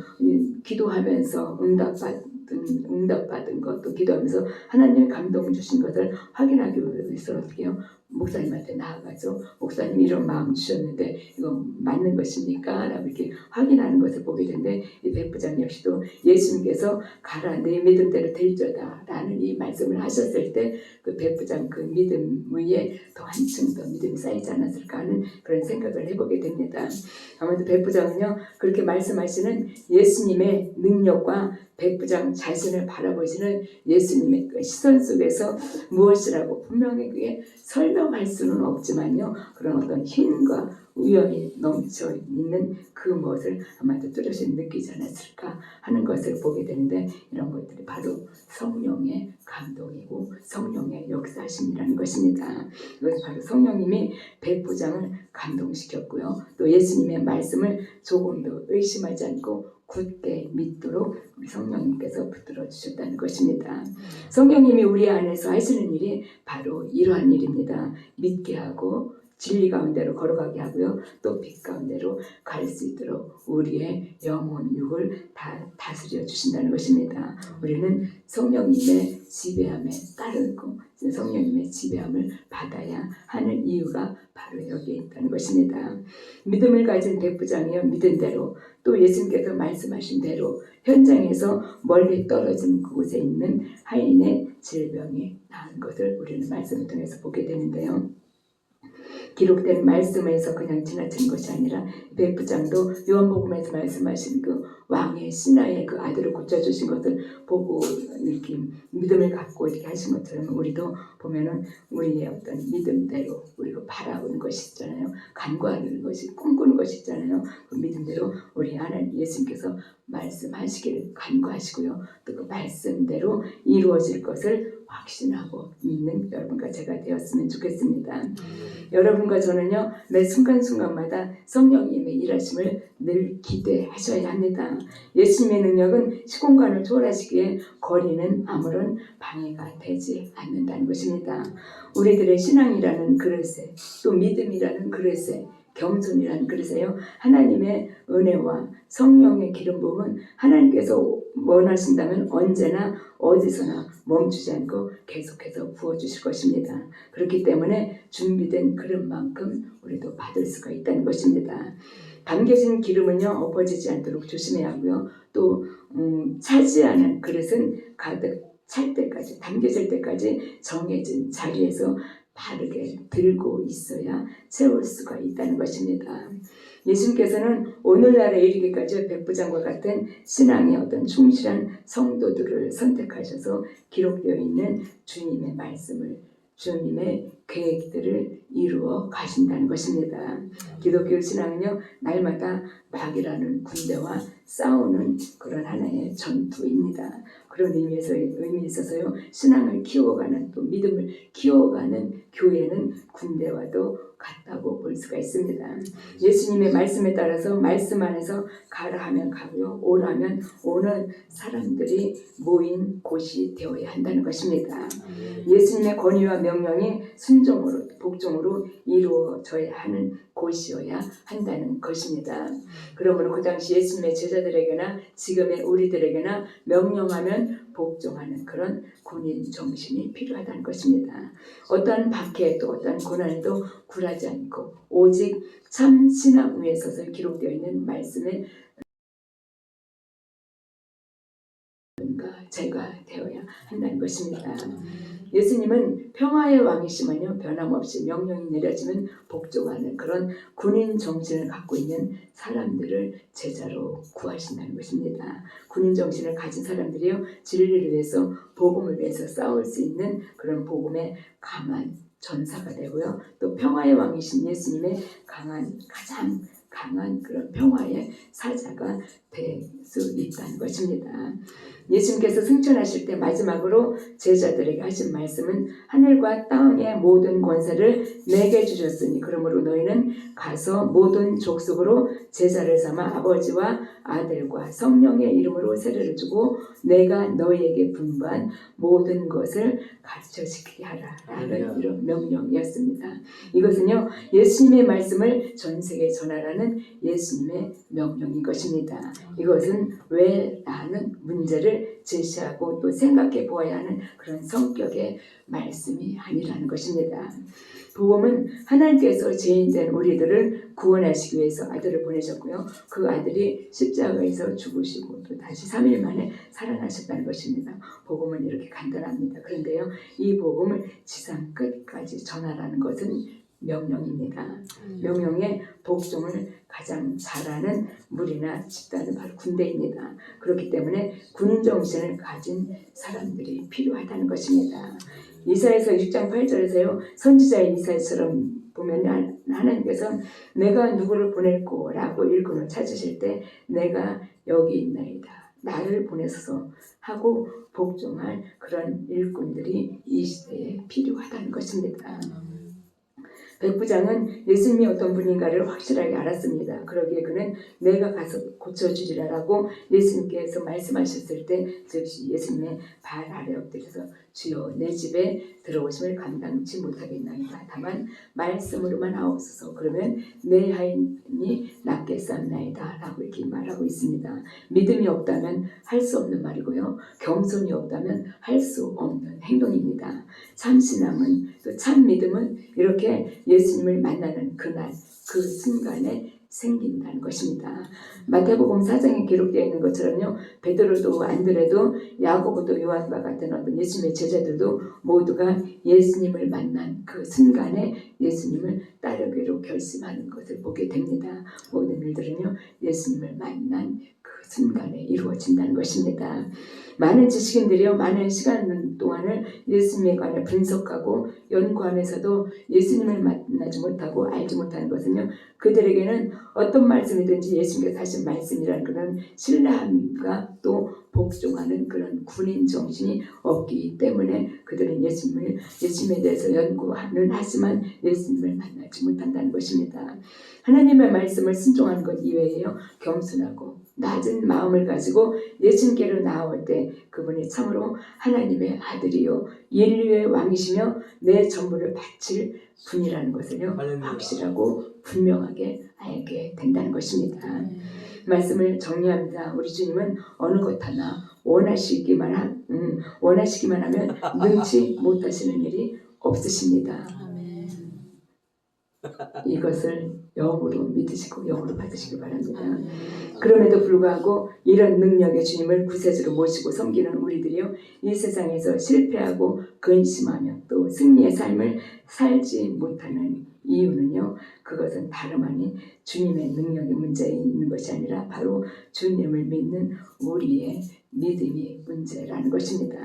기도하면서 응답받은 것도 기도하면서 하나님의 감동 주신 것을 확인하기 위해서 어떻게 해요? 목사님한테 나아가죠. 목사님 이런 마음 주셨는데 이거 맞는 것입니까? 라고 이렇게 확인하는 것을 보게 되는데 이 백부장 역시도 예수님께서 가라 내 믿은 대로 될지어다 라는 이 말씀을 하셨을 때 그 백부장 그 믿음 위에 더 한층 더 믿음이 쌓이지 않았을까 하는 그런 생각을 해보게 됩니다. 아무래도 백부장은요 그렇게 말씀하시는 예수님의 능력과 백부장 자신을 바라보시는 예수님의 그 시선 속에서 무엇이라고 분명히 그게 설명할 수는 없지만요 그런 어떤 힘과 위엄이 넘쳐 있는 그 무엇을 아마도 뚜렷이 느끼지 않았을까 하는 것을 보게 되는데 이런 것들이 바로 성령의 감동이고 성령의 역사심이라는 것입니다. 이것은 바로 성령님이 백부장을 감동시켰고요 또 예수님의 말씀을 조금도 의심하지 않고 굳게 믿도록 우리 성령님께서 붙들어 주셨다는 것입니다. 성령님이 우리 안에서 하시는 일이 바로 이러한 일입니다. 믿게 하고 진리 가운데로 걸어가게 하고요. 또 빛 가운데로 갈 수 있도록 우리의 영혼, 육을 다 다스려 주신다는 것입니다. 우리는 성령님의 지배함에 따르고 성령님의 지배함을 받아야 하는 이유가 바로 여기에 있다는 것입니다. 믿음을 가진 백부장이요, 믿은 대로 또 예수님께서 말씀하신 대로 현장에서 멀리 떨어진 그곳에 있는 하인의 질병이 나은 것을 우리는 말씀을 통해서 보게 되는데요. 기록된 말씀에서 그냥 지나친 것이 아니라 백부장도 요한복음에서 말씀하신 그 왕의 신하의 그 아들을 고쳐주신 것을 보고 이렇게 믿음을 갖고 이렇게 하신 것처럼 우리도 보면은 우리의 어떤 믿음대로 우리가 바라보는 것이 있잖아요. 간구하는 것이 꿈꾸는 것이 있잖아요. 그 믿음대로 우리 하나님 예수님께서 말씀하시기를 간구하시고요. 또 그 말씀대로 이루어질 것을 확신하고 믿는 여러분과 제가 되었으면 좋겠습니다. 여러분과 저는요, 매 순간순간마다 성령님의 일하심을 늘 기대하셔야 합니다. 예수님의 능력은 시공간을 초월하시기에 거리는 아무런 방해가 되지 않는다는 것입니다. 우리들의 신앙이라는 그릇에 또 믿음이라는 그릇에 겸손이라는 그릇에요, 하나님의 은혜와 성령의 기름 부음은 하나님께서 원하신다면 언제나 어디서나 멈추지 않고 계속해서 부어주실 것입니다. 그렇기 때문에 준비된 그릇만큼 우리도 받을 수가 있다는 것입니다. 담겨진 기름은요, 엎어지지 않도록 조심해야 하고요. 또 차지하는 그릇은 가득 찰 때까지, 담겨질 때까지 정해진 자리에서 바르게 들고 있어야 채울 수가 있다는 것입니다. 예수님께서는 오늘날에 이르기까지 백부장과 같은 신앙의 어떤 충실한 성도들을 선택하셔서 기록되어 있는 주님의 말씀을, 주님의 계획들을 이루어 가신다는 것입니다. 기독교 신앙은요, 날마다 마귀라는 군대와 싸우는 그런 하나의 전투입니다. 그런 의미에 있어서요, 신앙을 키워가는, 또 믿음을 키워가는 교회는 군대와도 같다고 볼 수가 있습니다. 예수님의 말씀에 따라서 말씀 안에서 가라 하면 가고요, 오라 하면 오는 사람들이 모인 곳이 되어야 한다는 것입니다. 예수님의 권위와 명령이 순종으로, 복종으로 이루어져야 하는 곳이어야 한다는 것입니다. 그러므로 그 당시 예수님의 제자들에게나 지금의 우리들에게나 명령하면 복종하는 그런 군인 정신이 필요하다는 것입니다. 어떠한 박해에도 어떠한 고난에도 굴하지 않고 오직 참 신앙 위에 서서 기록되어 있는 말씀에 제가 되어야 한다는 것입니다. 예수님은 평화의 왕이시면요, 변함없이 명령이 내려지면 복종하는 그런 군인 정신을 갖고 있는 사람들을 제자로 구하신다는 것입니다. 군인 정신을 가진 사람들이요, 진리를 위해서, 복음을 위해서 싸울 수 있는 그런 복음의 강한 전사가 되고요, 또 평화의 왕이신 예수님의 가장 강한 그런 평화의 사자가 될 수 있다는 것입니다. 예수님께서 승천하실 때 마지막으로 제자들에게 하신 말씀은 하늘과 땅의 모든 권세를 내게 주셨으니 그러므로 너희는 가서 모든 족속으로 제자를 삼아 아버지와 아들과 성령의 이름으로 세례를 주고 내가 너희에게 분부한 모든 것을 가르쳐지키게 하라 라는 이런 명령이었습니다. 이것은요, 예수님의 말씀을 전 세계에 전하라는 예수님의 명령인 것입니다. 이것은 왜 라는 문제를 제시하고 또 생각해 보아야 하는 그런 성격의 말씀이 아니라는 것입니다. 복음은 하나님께서 죄인된 우리들을 구원하시기 위해서 아들을 보내셨고요, 그 아들이 십자가에서 죽으시고 또 다시 3일 만에 살아나셨다는 것입니다. 복음은 이렇게 간단합니다. 그런데요, 이 복음을 지상 끝까지 전하라는 것은 명령입니다. 명령의 복종을 가장 잘하는 무리나 집단은 바로 군대입니다. 그렇기 때문에 군인 정신을 가진 사람들이 필요하다는 것입니다. 이사야서 6장 8절에서요, 선지자의 이사야처럼 보면 하나님께서 내가 누구를 보낼꼬 라고 일꾼을 찾으실 때 내가 여기 있나이다, 나를 보내소서 하고 복종할 그런 일꾼들이 이 시대에 필요하다는 것입니다. 백부장은 예수님이 어떤 분인가를 확실하게 알았습니다. 그러기에 그는 내가 가서 고쳐주리라라고 예수님께서 말씀하셨을 때 즉시 예수님의 발 아래 엎드려서 주여 내 집에 들어오심을 감당치 못하겠나이다. 다만 말씀으로만 하옵소서. 그러면 내 하인이 낫겠사옵나이다 라고 이렇게 말하고 있습니다. 믿음이 없다면 할 수 없는 말이고요. 겸손이 없다면 할 수 없는 행동입니다. 참 신앙은 또 참 믿음은 이렇게 예수님을 만나는 그날 그 순간에 생긴다는 것입니다. 마태복음 4장에 기록되어 있는 것처럼요. 베드로도 안드레도 야고보도 요한과 같은 어떤 예수님의 제자들도 모두가 예수님을 만난 그 순간에 예수님을 따르기로 결심하는 것을 보게 됩니다. 모든 일들은요. 예수님을 만난 그 순간에 이루어진다는 것입니다. 많은 지식인들이요. 많은 시간 동안을 예수님에 관해 분석하고 연구하면서도 예수님을 만나지 못하고 알지 못하는 것은요. 그들에게는 어떤 말씀이든지 예수님께서 하신 말씀이라는 그런 신뢰함과 또 복종하는 그런 군인 정신이 없기 때문에 그들은 예수님에 대해서 연구는 하지만 예수님을 만나지 못한다는 것입니다. 하나님의 말씀을 순종하는 것 이외에요. 겸손하고 낮은 마음을 가지고 예수님께로 나아올 때 그분이 참으로 하나님의 아들이요 인류의 왕이시며 내 전부를 바칠 분이라는 것을요 확실하고 분명하게 알게 된다는 것입니다. 말씀을 정리합니다. 우리 주님은 어느 것 하나 원하시기만 하면 능치 못하시는 일이 없으십니다. 이것을 영으로 믿으시고 영으로 받으시기 바랍니다. 그럼에도 불구하고 이런 능력의 주님을 구세주로 모시고 섬기는 우리들이요 이 세상에서 실패하고 근심하며 또 승리의 삶을 살지 못하는 이유는요 그것은 다름 아닌 주님의 능력의 문제에 있는 것이 아니라 바로 주님을 믿는 우리의 믿음이 문제라는 것입니다.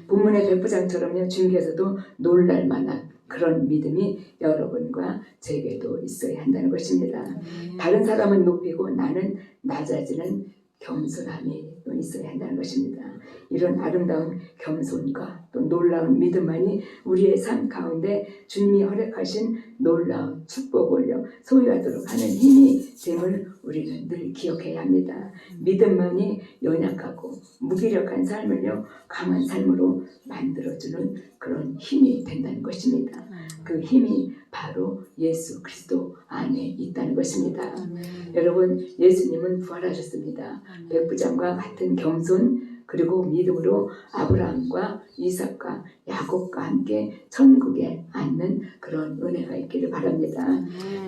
본문의 백부장처럼요 주님께서도 놀랄 만한 그런 믿음이 여러분과 제게도 있어야 한다는 것입니다. 다른 사람은 높이고 나는 낮아지는 겸손함이 또 있어야 한다는 것입니다. 이런 아름다운 겸손과 또 놀라운 믿음만이 우리의 삶 가운데 주님이 허락하신 놀라운 축복을 소유하도록 하는 힘이 됨을 우리는 늘 기억해야 합니다. 믿음만이 연약하고 무기력한 삶을요 강한 삶으로 만들어주는 그런 힘이 된다는 것입니다. 그 힘이 바로 예수 그리스도 안에 있다는 것입니다. 여러분 예수님은 부활하셨습니다. 백부장과 같은 겸손 그리고 믿음으로 아브라함과 이삭과 야곱과 함께 천국에 앉는 그런 은혜가 있기를 바랍니다.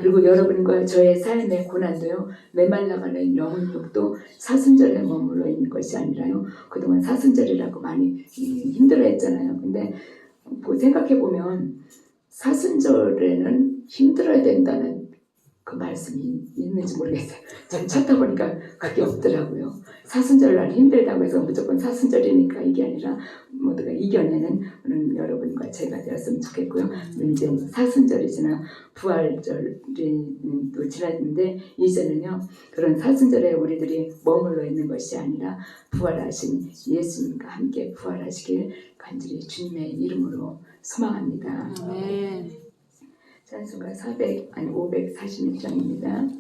그리고 여러분과 저의 삶의 고난도요 메말라가는 영혼육도 사순절에 머물러 있는 것이 아니라요 그동안 사순절이라고 많이 힘들어했잖아요. 근데 생각해보면 사순절에는 힘들어야 된다는 그 말씀이 있는지 모르겠어요. 잘 찾다 보니까 그게 없더라고요. 사순절날 힘들다고 해서 무조건 사순절이니까 이게 아니라 모두가 이겨내는 여러분과 제가 되었으면 좋겠고요. 이제 사순절이 지나 부활절이 또 지났는데 이제는요 그런 사순절에 우리들이 머물러 있는 것이 아니라 부활하신 예수님과 함께 부활하시길 간절히 주님의 이름으로 소망합니다. 찬송가 546장입니다.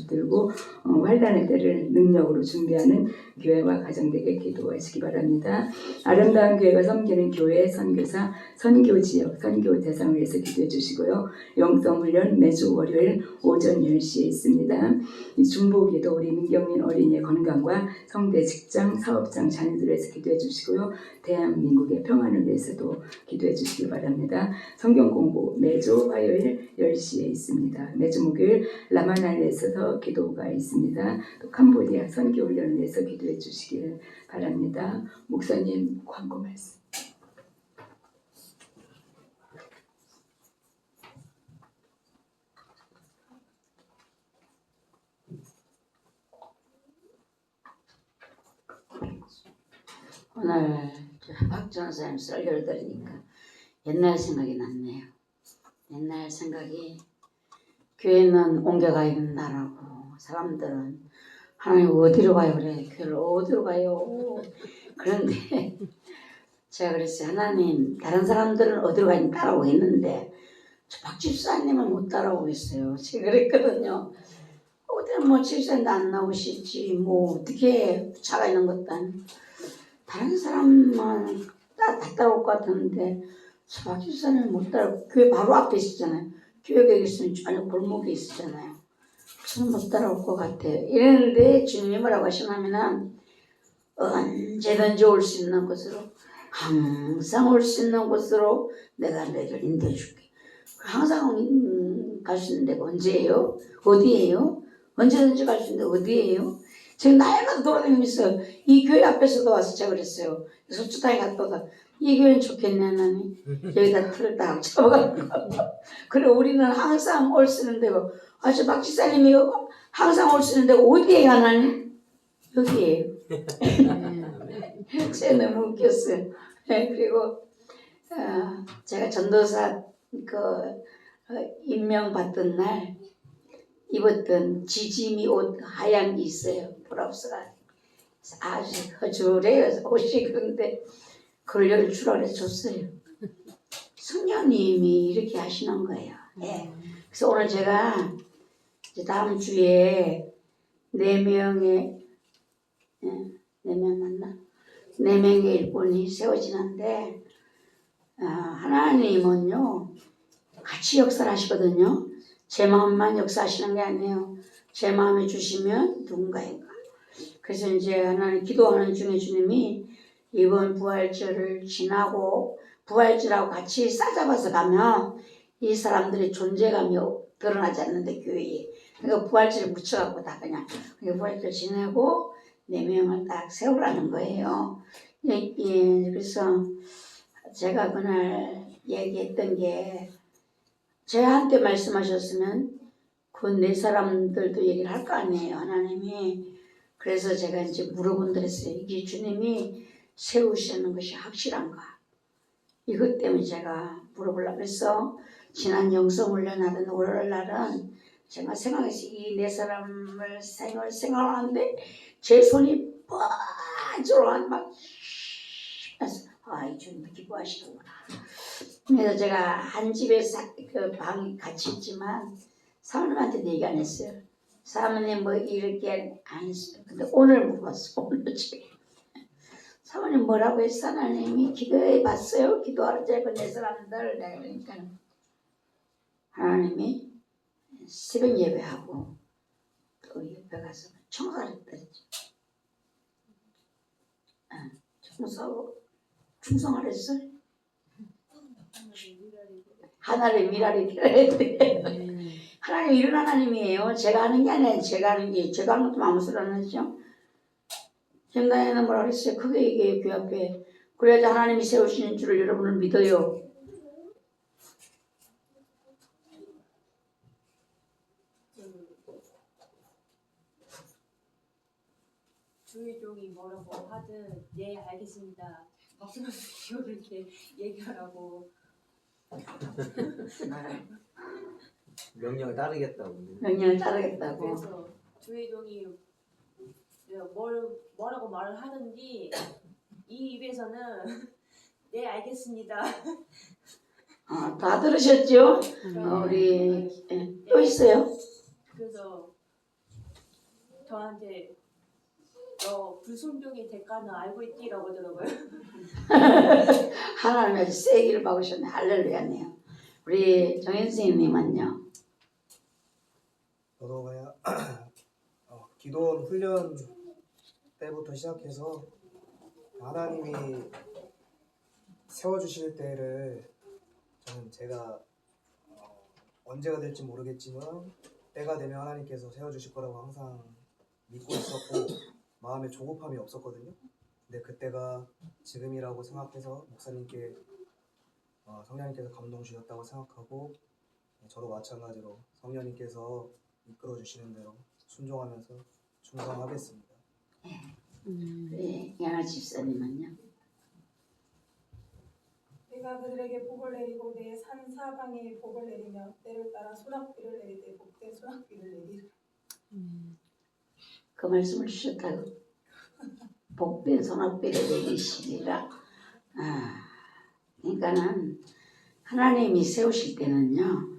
붙들고 환란의 때를 능력으로 준비하는 교회와 가정되게 기도하시기 바랍니다. 아름다운 교회가 섬기는 교회 선교사, 선교 지역, 선교 대상을 위해서 기도해 주시고요. 영성 훈련 매주 월요일 오전 10시에 있습니다. 이 중보기도 우리 민경민 어린이의 건강과 성대, 직장, 사업장 자녀들을 위해서 기도해 주시고요. 대한민국의 평안을 위해서도 기도해 주시기 바랍니다. 성경 공부 매주 화요일 10시에 있습니다. 매주 목요일 라마날레에서 기도가 있습니다. 또 캄보디아 선교 훈련을 위해서 기도해 주시길 바랍니다. 목사님 광고 말씀. 오늘 박전 선생님 설교를 들으니까 옛날 생각이 났네요. 옛날 생각이 교회는 옮겨가 있는 나라고 사람들은 하나님 어디로 가요 그래. 교회를 어디로 가요. 그런데 제가 그랬어요. 하나님 다른 사람들은 어디로 가니 따라오겠는데 저 박 집사님은 못 따라오겠어요. 제가 그랬거든요. 어디는 뭐 집사님도 안 나오시지 뭐 어떻게 차가 있는 것도 아니고 다른 사람만 다 따라올 것 같았는데 저 박 집사님은 못 따라오고 교회 바로 앞에 있었잖아요. 교회가 있으면 아니 골목에 있었잖아요. 저는 못 따라올 것 같아요. 이랬는데 주님이 뭐라고 하시냐면은 언제든지 올 수 있는 곳으로 항상 올 수 있는 곳으로 내가 너희를 인도해 줄게. 항상 갈 수 있는 데가 언제예요? 어디예요? 언제든지 갈 수 있는 데 어디예요? 제가 날마다 돌아다니면서 이 교회 앞에서도 와서 제가 그랬어요. 소주탕에 갔다가 이 교회는 좋겠네 하나님. 여기다 틀을 딱 잡아가지고 그래 우리는 항상 올 수 있는 데고 저 박 지사님이 항상 올 수 있는 데가 어디예요 하나님? 여기예요. 제가 너무 웃겼어요. 그리고 제가 전도사 임명받던 날 입었던 지짐이 옷 하얀 게 있어요. 브라우스가 아주 허술해요 옷이. 그런데 그걸 열주라 그래 줬어요. 성령님이 이렇게 하시는 거예요. 예. 그래서 오늘 제가 이제 다음 주에 4명의 4명 맞나? 4명의 일꾼이 세워지는데 하나님은요 같이 역사를 하시거든요. 제 마음만 역사하시는 게 아니에요. 제 마음에 주시면 누군가인가. 그래서 이제 하나님 기도하는 중에 주님이 이번 부활절을 지나고 부활절하고 같이 싸잡아서 가면 이 사람들의 존재감이 드러나지 않는데 교회에. 그러니까 부활절을 묻혀갖고 다 그냥 부활절 지내고 4명을 딱 세우라는 거예요. 예, 그래서 제가 그날 얘기했던 게 저한테 말씀하셨으면 그 4사람들도 얘기를 할 거 아니에요. 하나님이. 그래서 제가 이제 물어본드렸어요. 이게 주님이 세우시는 것이 확실한가? 이것 때문에 제가 물어보려고 해서 지난 영성훈련하던 월요일 날은 제가 생각해서 이 4사람을 생각하는데 제 손이 빠져나와 막 이 주님이 기뻐하시는구나. 그래서 제가 한 집에 그 방이 같이 있지만 사모님한테는 얘기 안 했어요. 사모님 뭐 이렇게 안 했어요. 근데 오늘 물어봤어. 오늘 집에 사모님 뭐라고 했어? 하나님이 기도해 봤어요. 기도하자고 4사람들. 내가 그러니까 하나님이 새벽 예배하고 또 옆에 가서 청소를 했더랬죠. 청소하고 충성을 했어요. 하나님의 미랄이 되어야 하나님 이런 하나님이에요. 제가 하는 게 아니에요. 제가 하는 것도 아무 소리 안 하죠. 현장에는 뭐라 그랬어요? 크게 얘기해요. 교회 앞에. 그래야지 하나님이 세우시는 줄을 여러분을 믿어요. 주의종이 뭐라고 하든 네 알겠습니다. 박수박수 이렇게 얘기하라고. 명령을 따르겠다고. 명령을 따르겠다고. 그래서 주의종이 뭐라고 말을 하든지 이 입에서는 네 알겠습니다. 다 들으셨죠? 우리 또 있어요? 그래서 저한테 너 불순종의 대가는 알고 있지라고 하더라고요. 하나님 아주 세기를 박으셨네. 할렐루야네요. 우리 정현생님은요. 저도 그냥 기도원 훈련 때부터 시작해서 하나님이 세워주실 때를 저는 제가 언제가 될지 모르겠지만 때가 되면 하나님께서 세워주실 거라고 항상 믿고 있었고 마음에 조급함이 없었거든요. 근데 그때가 지금이라고 생각해서 목사님께 성령님께서 감동 주셨다고 생각하고 저도 마찬가지로 성령님께서 이끌어 주시는 대로 순종하면서 충성하겠습니다. 우리 양아 집사님은요. 내가 그들에게 복을 내리고 내 산 사방에 복을 내리며 때를 따라 소낙비를 내리되 복된 소낙비를 내리라. 그 말씀을 주셨다고. 복된 소낙비를 내리시리라. 그러니까는 하나님이 세우실 때는요.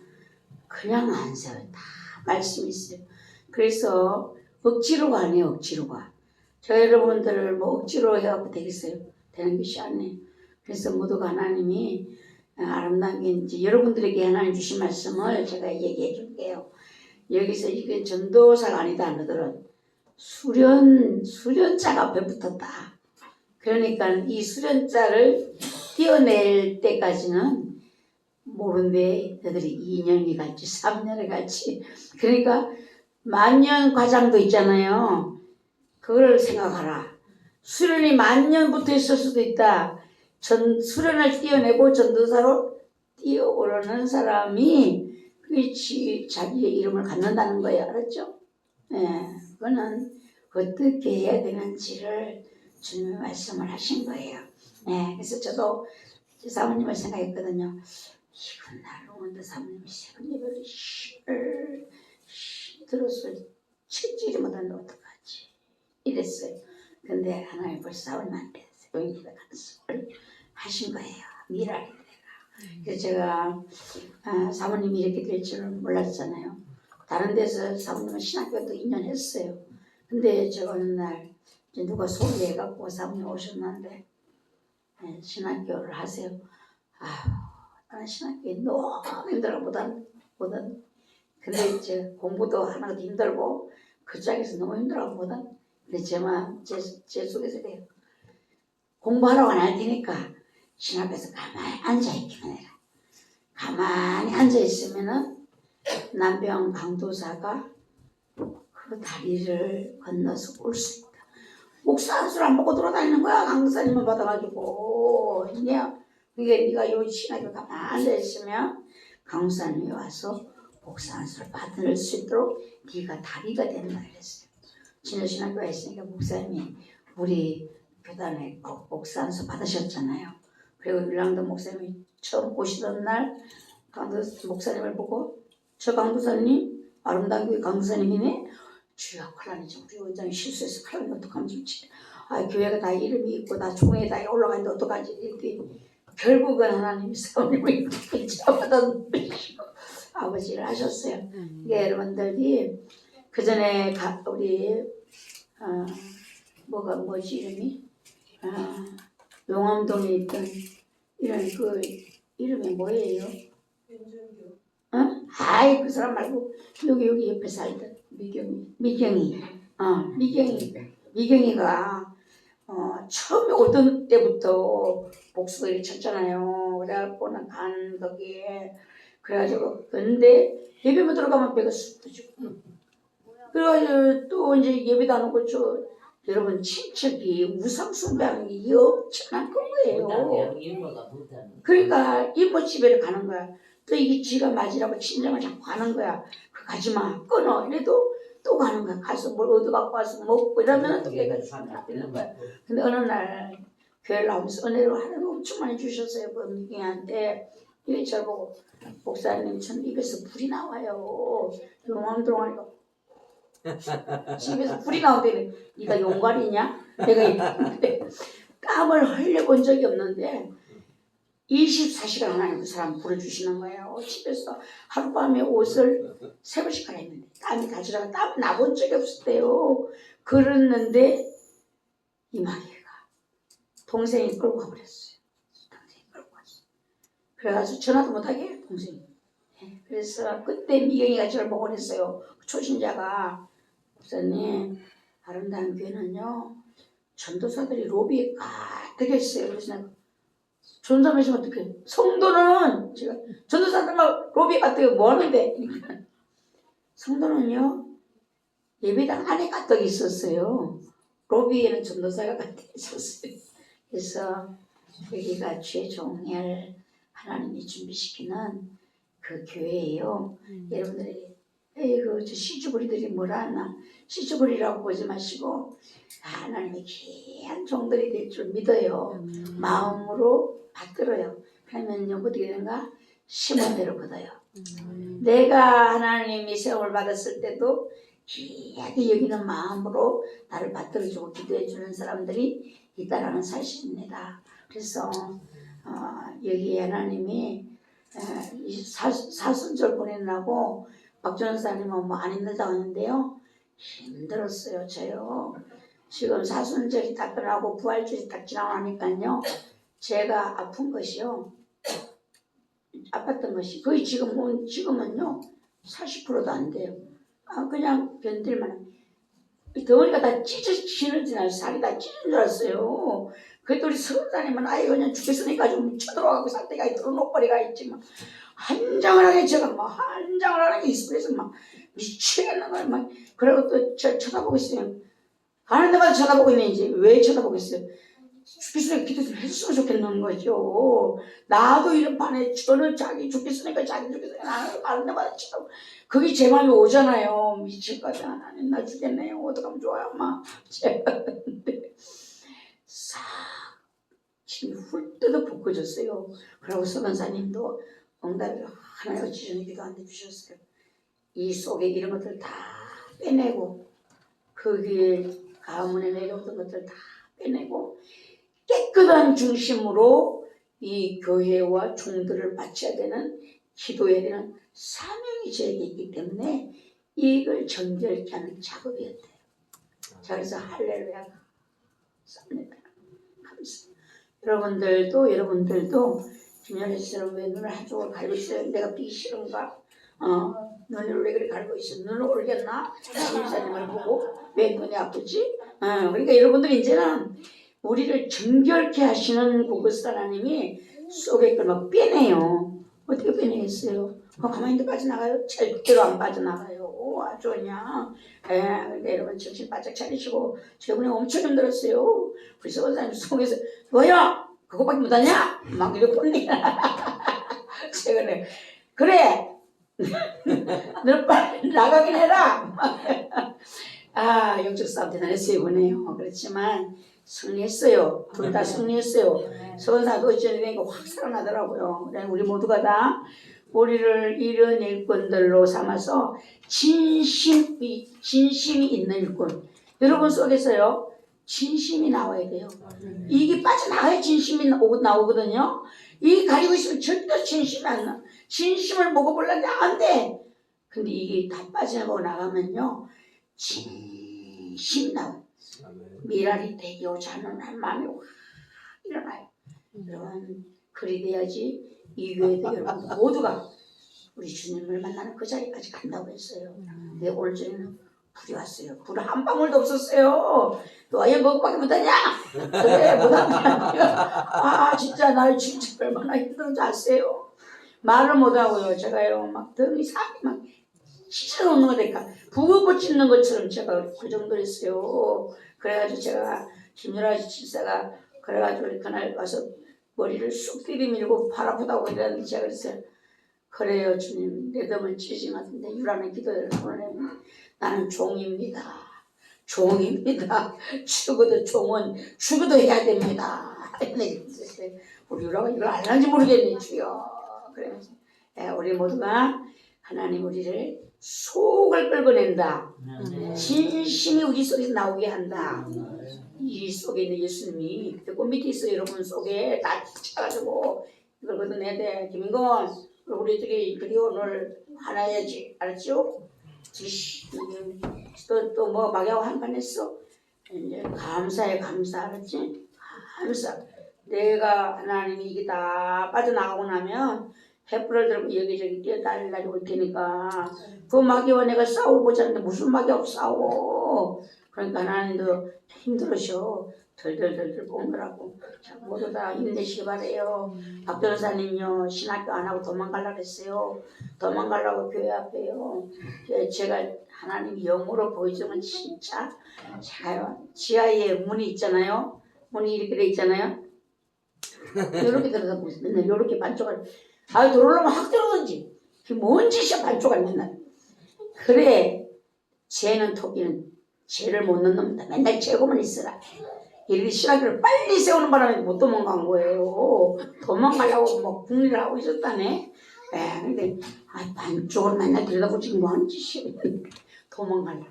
그냥 안 세워요. 다 말씀이 있어요. 그래서 억지로가 아니에요. 억지로가. 저 여러분들 뭐 억지로 해갖고 되겠어요? 되는 것이 아니에요. 그래서 모두가 하나님이 아름답게 이제 여러분들에게 하나님 주신 말씀을 제가 얘기해 줄게요. 여기서 이게 전도사가 아니다 너들은 수련자가 앞에 붙었다. 그러니까 이 수련자를 띄어낼 때까지는 모른데 너들이 2년이 갈지 3년이 갈지 그러니까 만년 과장도 있잖아요. 그걸 생각하라. 수련이 만년 붙어 있을 수도 있다. 수련을 띄어내고 전도사로 뛰어오르는 사람이 자기의 이름을 갖는다는 거예요. 알았죠? 예, 그거는 어떻게 해야 되는지를 주님의 말씀을 하신 거예요. 예, 그래서 저도 사모님을 생각했거든요. 이건 나를 오는데 사모님이 새벽 예배를 들어서 책지를 못하는데 어떡하지? 이랬어요. 근데 하나님 벌써 사모님한테 새벽 예배 가서 하신 거예요. 미라를 내가. 그래서 제가 사모님이 이렇게 될 줄은 몰랐잖아요. 다른 데서 사모님은 신학교도 2년 했어요. 근데 저 어느 날 이제 누가 소개해갖고 사모님 오셨는데 신학교를 하세요. 나는 신학교에 너무 힘들어 못한. 근데 이제 공부도 하나도 힘들고 그 짝에서 너무 힘들어 못한. 근데 제 속에서 그래요. 공부하라고 안 할 테니까 신학교에서 가만히 앉아있기만 해라. 가만히 앉아있으면은 남병 강도사가 그 다리를 건너서 올 수 있다. 목사 한 술 안 먹고 돌아다니는 거야. 강도사님을 받아가지고. 그게 네가 요 신학교 가만히 앉아있으면 강도사님이 와서 목사 한 술 받을 수 있도록 네가 다리가 된다 그랬어요. 진여신학교에 있으니까 목사님이 우리 교단에 목사 한 술 받으셨잖아요. 그리고 율랑도 목사님이 처음 오시던 날 목사님을 보고 저 강도사님 아름다운 교회 강도사님이네. 주여 큰일 나지 우리 원장이 실수해서 큰일 나면 어떡하면 좋지. 교회가 다 이름이 있고 다 총회에 다 올라가는데 어떡하지. 이렇게 결국은 하나님이 사모님을 이렇게 잡아던 아버지를 하셨어요. 이게 여러분들이 그 전에 우리 뭐지 이름이 용암동에 있던 이런 그 이름이 뭐예요? 윤준규. 그 사람 말고 여기 옆에 살던 미경이가 처음에 오던 때부터 복수들이 쳤잖아요. 그래갖고는 간 거기에 그래가지고 근데 예배만 들어가면 배가 쑥 터지고 그래가지고 또 이제 예배도 안 오고 여러분 친척이 우상 숭배하는 게 엄청난 거예요. 그러니까 이모 집에 가는 거야. 또 이게 지가 맞으라고 친정을 자꾸 가는 거야. 가지마 끊어 이래도 또 가는 거야. 가서 뭘 얻어갖고 와서 먹고 이러면 또 배가 쑥는 거야. 근데 어느 날 교회를 나오면서 은혜로 하나님 엄청 많이 주셨어요. 그 미경이한테 이게 저를 보고 목사님 전 입에서 불이 나와요. 용암 하니까 집에서 불이 나오더니 네가 용갈이냐? 내가 이랬는데 땀을 흘려본 적이 없는데 24시간 하나님 그 사람 부르주시는 거예요. 집에서 하룻밤에 옷을 3번씩 갈아입는데 땀이 다 지나가 땀 나본 적이 없었대요. 그랬는데 이마리가 동생이 끌고 가버렸어요. 동생이 끌고 갔어요. 그래가지고 전화도 못하게 해요, 동생이. 예, 그래서 그때 미경이가 저를 보고 그랬어요. 초신자가 목사님 아름다운 교회는요 전도사들이 로비에 가득 했어요. 그래서 내가 전도사면 어떡해? 성도는 제가 전도사들만 로비에 가득 뭐 하는데? 성도는요 예배당 안에 가득 있었어요. 로비에는 전도사가 가득 있었어요. 그래서 여기가 최종열 하나님이 준비시키는 그 교회예요. 여러분들이 저 시주부리들이 뭐라 하나 시주부리라고 보지 마시고 하나님의 귀한 종들이 될 줄 믿어요. 마음으로 받들어요. 그러면요 어떻게 되는가? 심은 대로 거둬요. 내가 하나님이 세움을 받았을 때도 귀하게 여기는 마음으로 나를 받들어주고 기도해주는 사람들이 있다라는 사실입니다. 그래서 여기 하나님이 이 사순절 보내느라고 박전사님은 뭐 안 힘들다고 하는데요. 힘들었어요. 저요. 지금 사순절이 딱 끝나고 부활절이 딱 지나고 나니까요. 제가 아픈 것이요. 아팠던 것이 거의 지금은요. 40%도 안 돼요. 그냥 견딜만 덩어리가 다 찢어지는 줄 알았어요. 살이 다 찢어진 줄 알았어요. 그랬더니 서울다니면 아예 그냥 죽겠으니까 좀 쳐들어가고 상태가 들어놓고리가 있지만 한장을 하게 제가 막 한장을 하게 있으면서 막 미치겠는 거예요. 막 그리고 또 저 쳐다보고 있어요. 가는 데마다 쳐다보고 있네. 이제 왜 쳐다보고 있어요? 죽겠으니까 기도 좀 해줬으면 좋겠는 거죠. 나도 이런 판에 저는 자기 죽겠으니까 나는 가는 데마다 쳐다보고 그게 제 마음이 오잖아요. 미칠 거다. 하나님 나 죽겠네요. 어떡하면 좋아요. 막 제가 싹 침이 훌 뜯어 붓고졌어요. 그리고 서건사님도 응답을 하나님과 지전에 기도한테 주셨어요. 이 속에 이런 것들 다 빼내고 거기에 가문에 내려오던 것들 다 빼내고 깨끗한 중심으로 이 교회와 종들을 바쳐야 되는 기도해야 되는 사명이 저에게 있기 때문에 이걸 정결케 하는 작업이었대요. 자, 그래서 할렐루야 쌉니다. 감사합니다. 여러분들도 김연애 씨는 왜 눈을 한쪽을 가리고 있어요? 내가 비기 싫은가? 눈을 왜 그래 가리고 있어? 눈을 올겠나? 김사님을 보고 왜 눈이 아프지? 그러니까 여러분들이 이제는 우리를 정결케 하시는 그것을 하나님이 속에 걸 막 빼내요. 어떻게 빼내겠어요? 가만히 있는데 빠져나가요? 절대로 안 빠져나가요. 아주 그냥. 그러니까 여러분 정신 바짝 차리시고 저번에 엄청 힘들었어요. 우리 서원사님 속에서 뭐야? 그거밖에 못하냐? 막 이렇게 혼내야. 최근에 그래 너 빨리 나가긴 해라. 영적 싸움 대단했어요 이번에요. 그렇지만 승리했어요. 둘 다 승리했어요. 서원사도 어쩌니 되니까 확 살아나더라고요. 우리 모두가 다 우리를 이런 일꾼들로 삼아서 진심이 있는 일꾼. 여러분 속에서요 진심이 나와야 돼요. 이게 빠져나가야 진심이 나오거든요. 이게 가지고 있으면 절대 진심이 안 나. 진심을 먹어보려는데 안 돼. 근데 이게 다 빠져나가고 나가면요 진심이 나와요. 미랄이 되고자 하는 한 마음이 확 일어나요. 여러분 그리 돼야지 이 교회도 여러분 모두가 우리 주님을 만나는 그 자리까지 간다고 했어요. 근데 오늘 저녁에는 불이 왔어요. 불 한 방울도 없었어요. 너 아예 먹어밖에 못하냐? 그래 못하냐? 진짜 나 진짜 얼마나 힘든지 아세요? 말을 못하고요. 제가요 막 등이 살이 막 찢어놓는 거 되니까 부고 찢는 것처럼 제가 그 정도였어요. 그래가지고 제가 김유라 집사가 그래가지고 그날 와서 머리를 쑥 들이밀고 발 아프다고 이랬는데 제가 그랬어요. 그래요 주님 내 덤은 찢지만 내 유라는 기도를 보내면 나는 종입니다. 죽어도 종은 죽어도 해야 됩니다. 우리 유라가 이걸 알는지 모르겠네 주여. 그러면서 우리 모두가 하나님 우리를 속을 끌어낸다. 진심이 우리 속에서 나오게 한다. 이 속에 있는 예수님이 그때 꽃 밑에 있어요. 여러분 속에 다 차가지고 이걸 내야 돼. 김인건, 우리 저기 오늘 하나야지. 알았죠? 또 뭐 막야고 한 판 했어. 이제 감사해, 감사. 알았지? 감사. 내가 하나님이 이게 다 빠져나가고 나면 횃불을 들고 여기저기 뛰어다니고 올 테니까 그 마귀와 내가 싸워보지 않는데 무슨 마귀하고 싸워. 그러니까 하나님도 힘들으셔. 덜덜덜덜 뽑느라고. 자, 모두 다 힘내시기 바래요. 박 변호사님요, 신학교 안 하고 도망가려고 했어요. 도망가려고 교회 앞에요. 제가 하나님 영으로 보여주면 진짜 제가요, 지하에 문이 있잖아요. 문이 이렇게 돼 있잖아요. 이렇게 들어가고 맨날 이렇게 반쪽을 들어오려면 확 들어오든지. 그게 뭔 짓이야 반쪽을 맨날. 그래 죄는 토끼는 죄를 못 넣는다. 맨날 죄고만 있으라. 이렇게 신학교를 빨리 세우는 바람에 못 도망간 거예요. 도망가려고 뭐 궁리를 하고 있었다네. 근데 반쪽으로 맨날 들여다보고 지금 뭐 하는 짓이야. 도망가려고.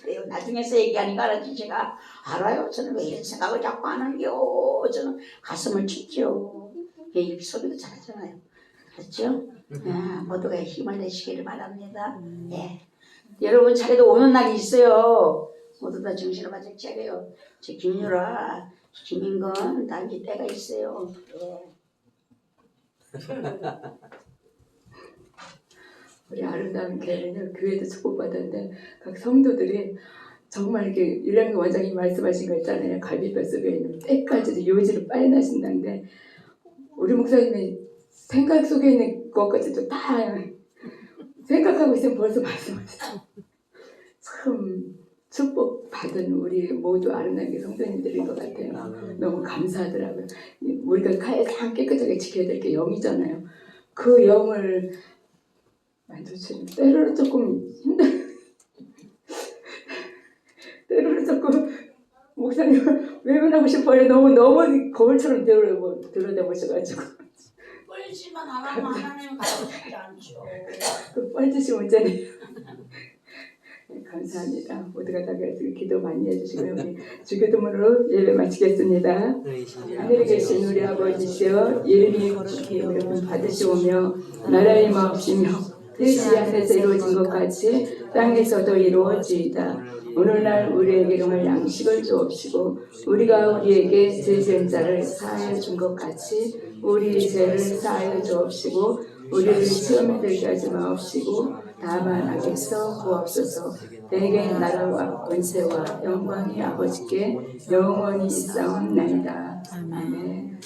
그래요. 나중에서 얘기하니까 알았지. 제가 알아요. 저는 왜 이런 생각을 자꾸 하는겨. 저는 가슴을 찢죠. 이렇게 소리도 잘하잖아요. 그렇죠? 모두가 힘을 내시기를 바랍니다. 예. 여러분 차례도 오는 날이 있어요. 모두 다 정신을 바짝 차려요. 저 김유라, 김인건 다 이제 때가 있어요. 예. 우리 아름다운 교회는 교회도 축복받았는데 각 성도들이 정말 이렇게 유량기 원장님 말씀하신 거 있잖아요. 갈비뼈 속에 있는 때까지도 요지를 빨아나신다는데 우리 목사님이 생각 속에 있는 것까지도 다 생각하고 있으면 벌써 말씀하셨어요. 참 축복받은 우리 모두 아름다운 성도님들인 것 같아요. 너무 감사하더라고요. 우리가 가장 깨끗하게 지켜야 될 게 영이잖아요. 그 영을 만족처럼 때로는 조금 때로는 조금 목사님 외면하고 싶어요. 너무 거울처럼 들여다보셔가지고 뻘짓만 안 하면 하나님 가르치지 않죠. 그 뻘짓이 문제네요. 감사합니다. 모두가 다 그래서 기도 많이 해주시고요. 우리 주기도문으로 예배 마치겠습니다. 하늘에 계신 우리 아버지시여 이름이 거룩히 여러분 받으시오며 나라의 마옵시며 뜻이 하늘에서 이루어진 것 같이 땅에서도 이루어지이다. 오늘날 우리에게 일용할 양식을 주옵시고 우리가 우리에게 죄 지은 자를 사하여 준 것 같이 우리 죄를 사하여 주옵시고 우리를 시험에 들게 하지 마옵시고 다만 악에서 구하옵소서. 내게 나라와 권세와 영광이 아버지께 영원히 있사옵나이다. 아멘.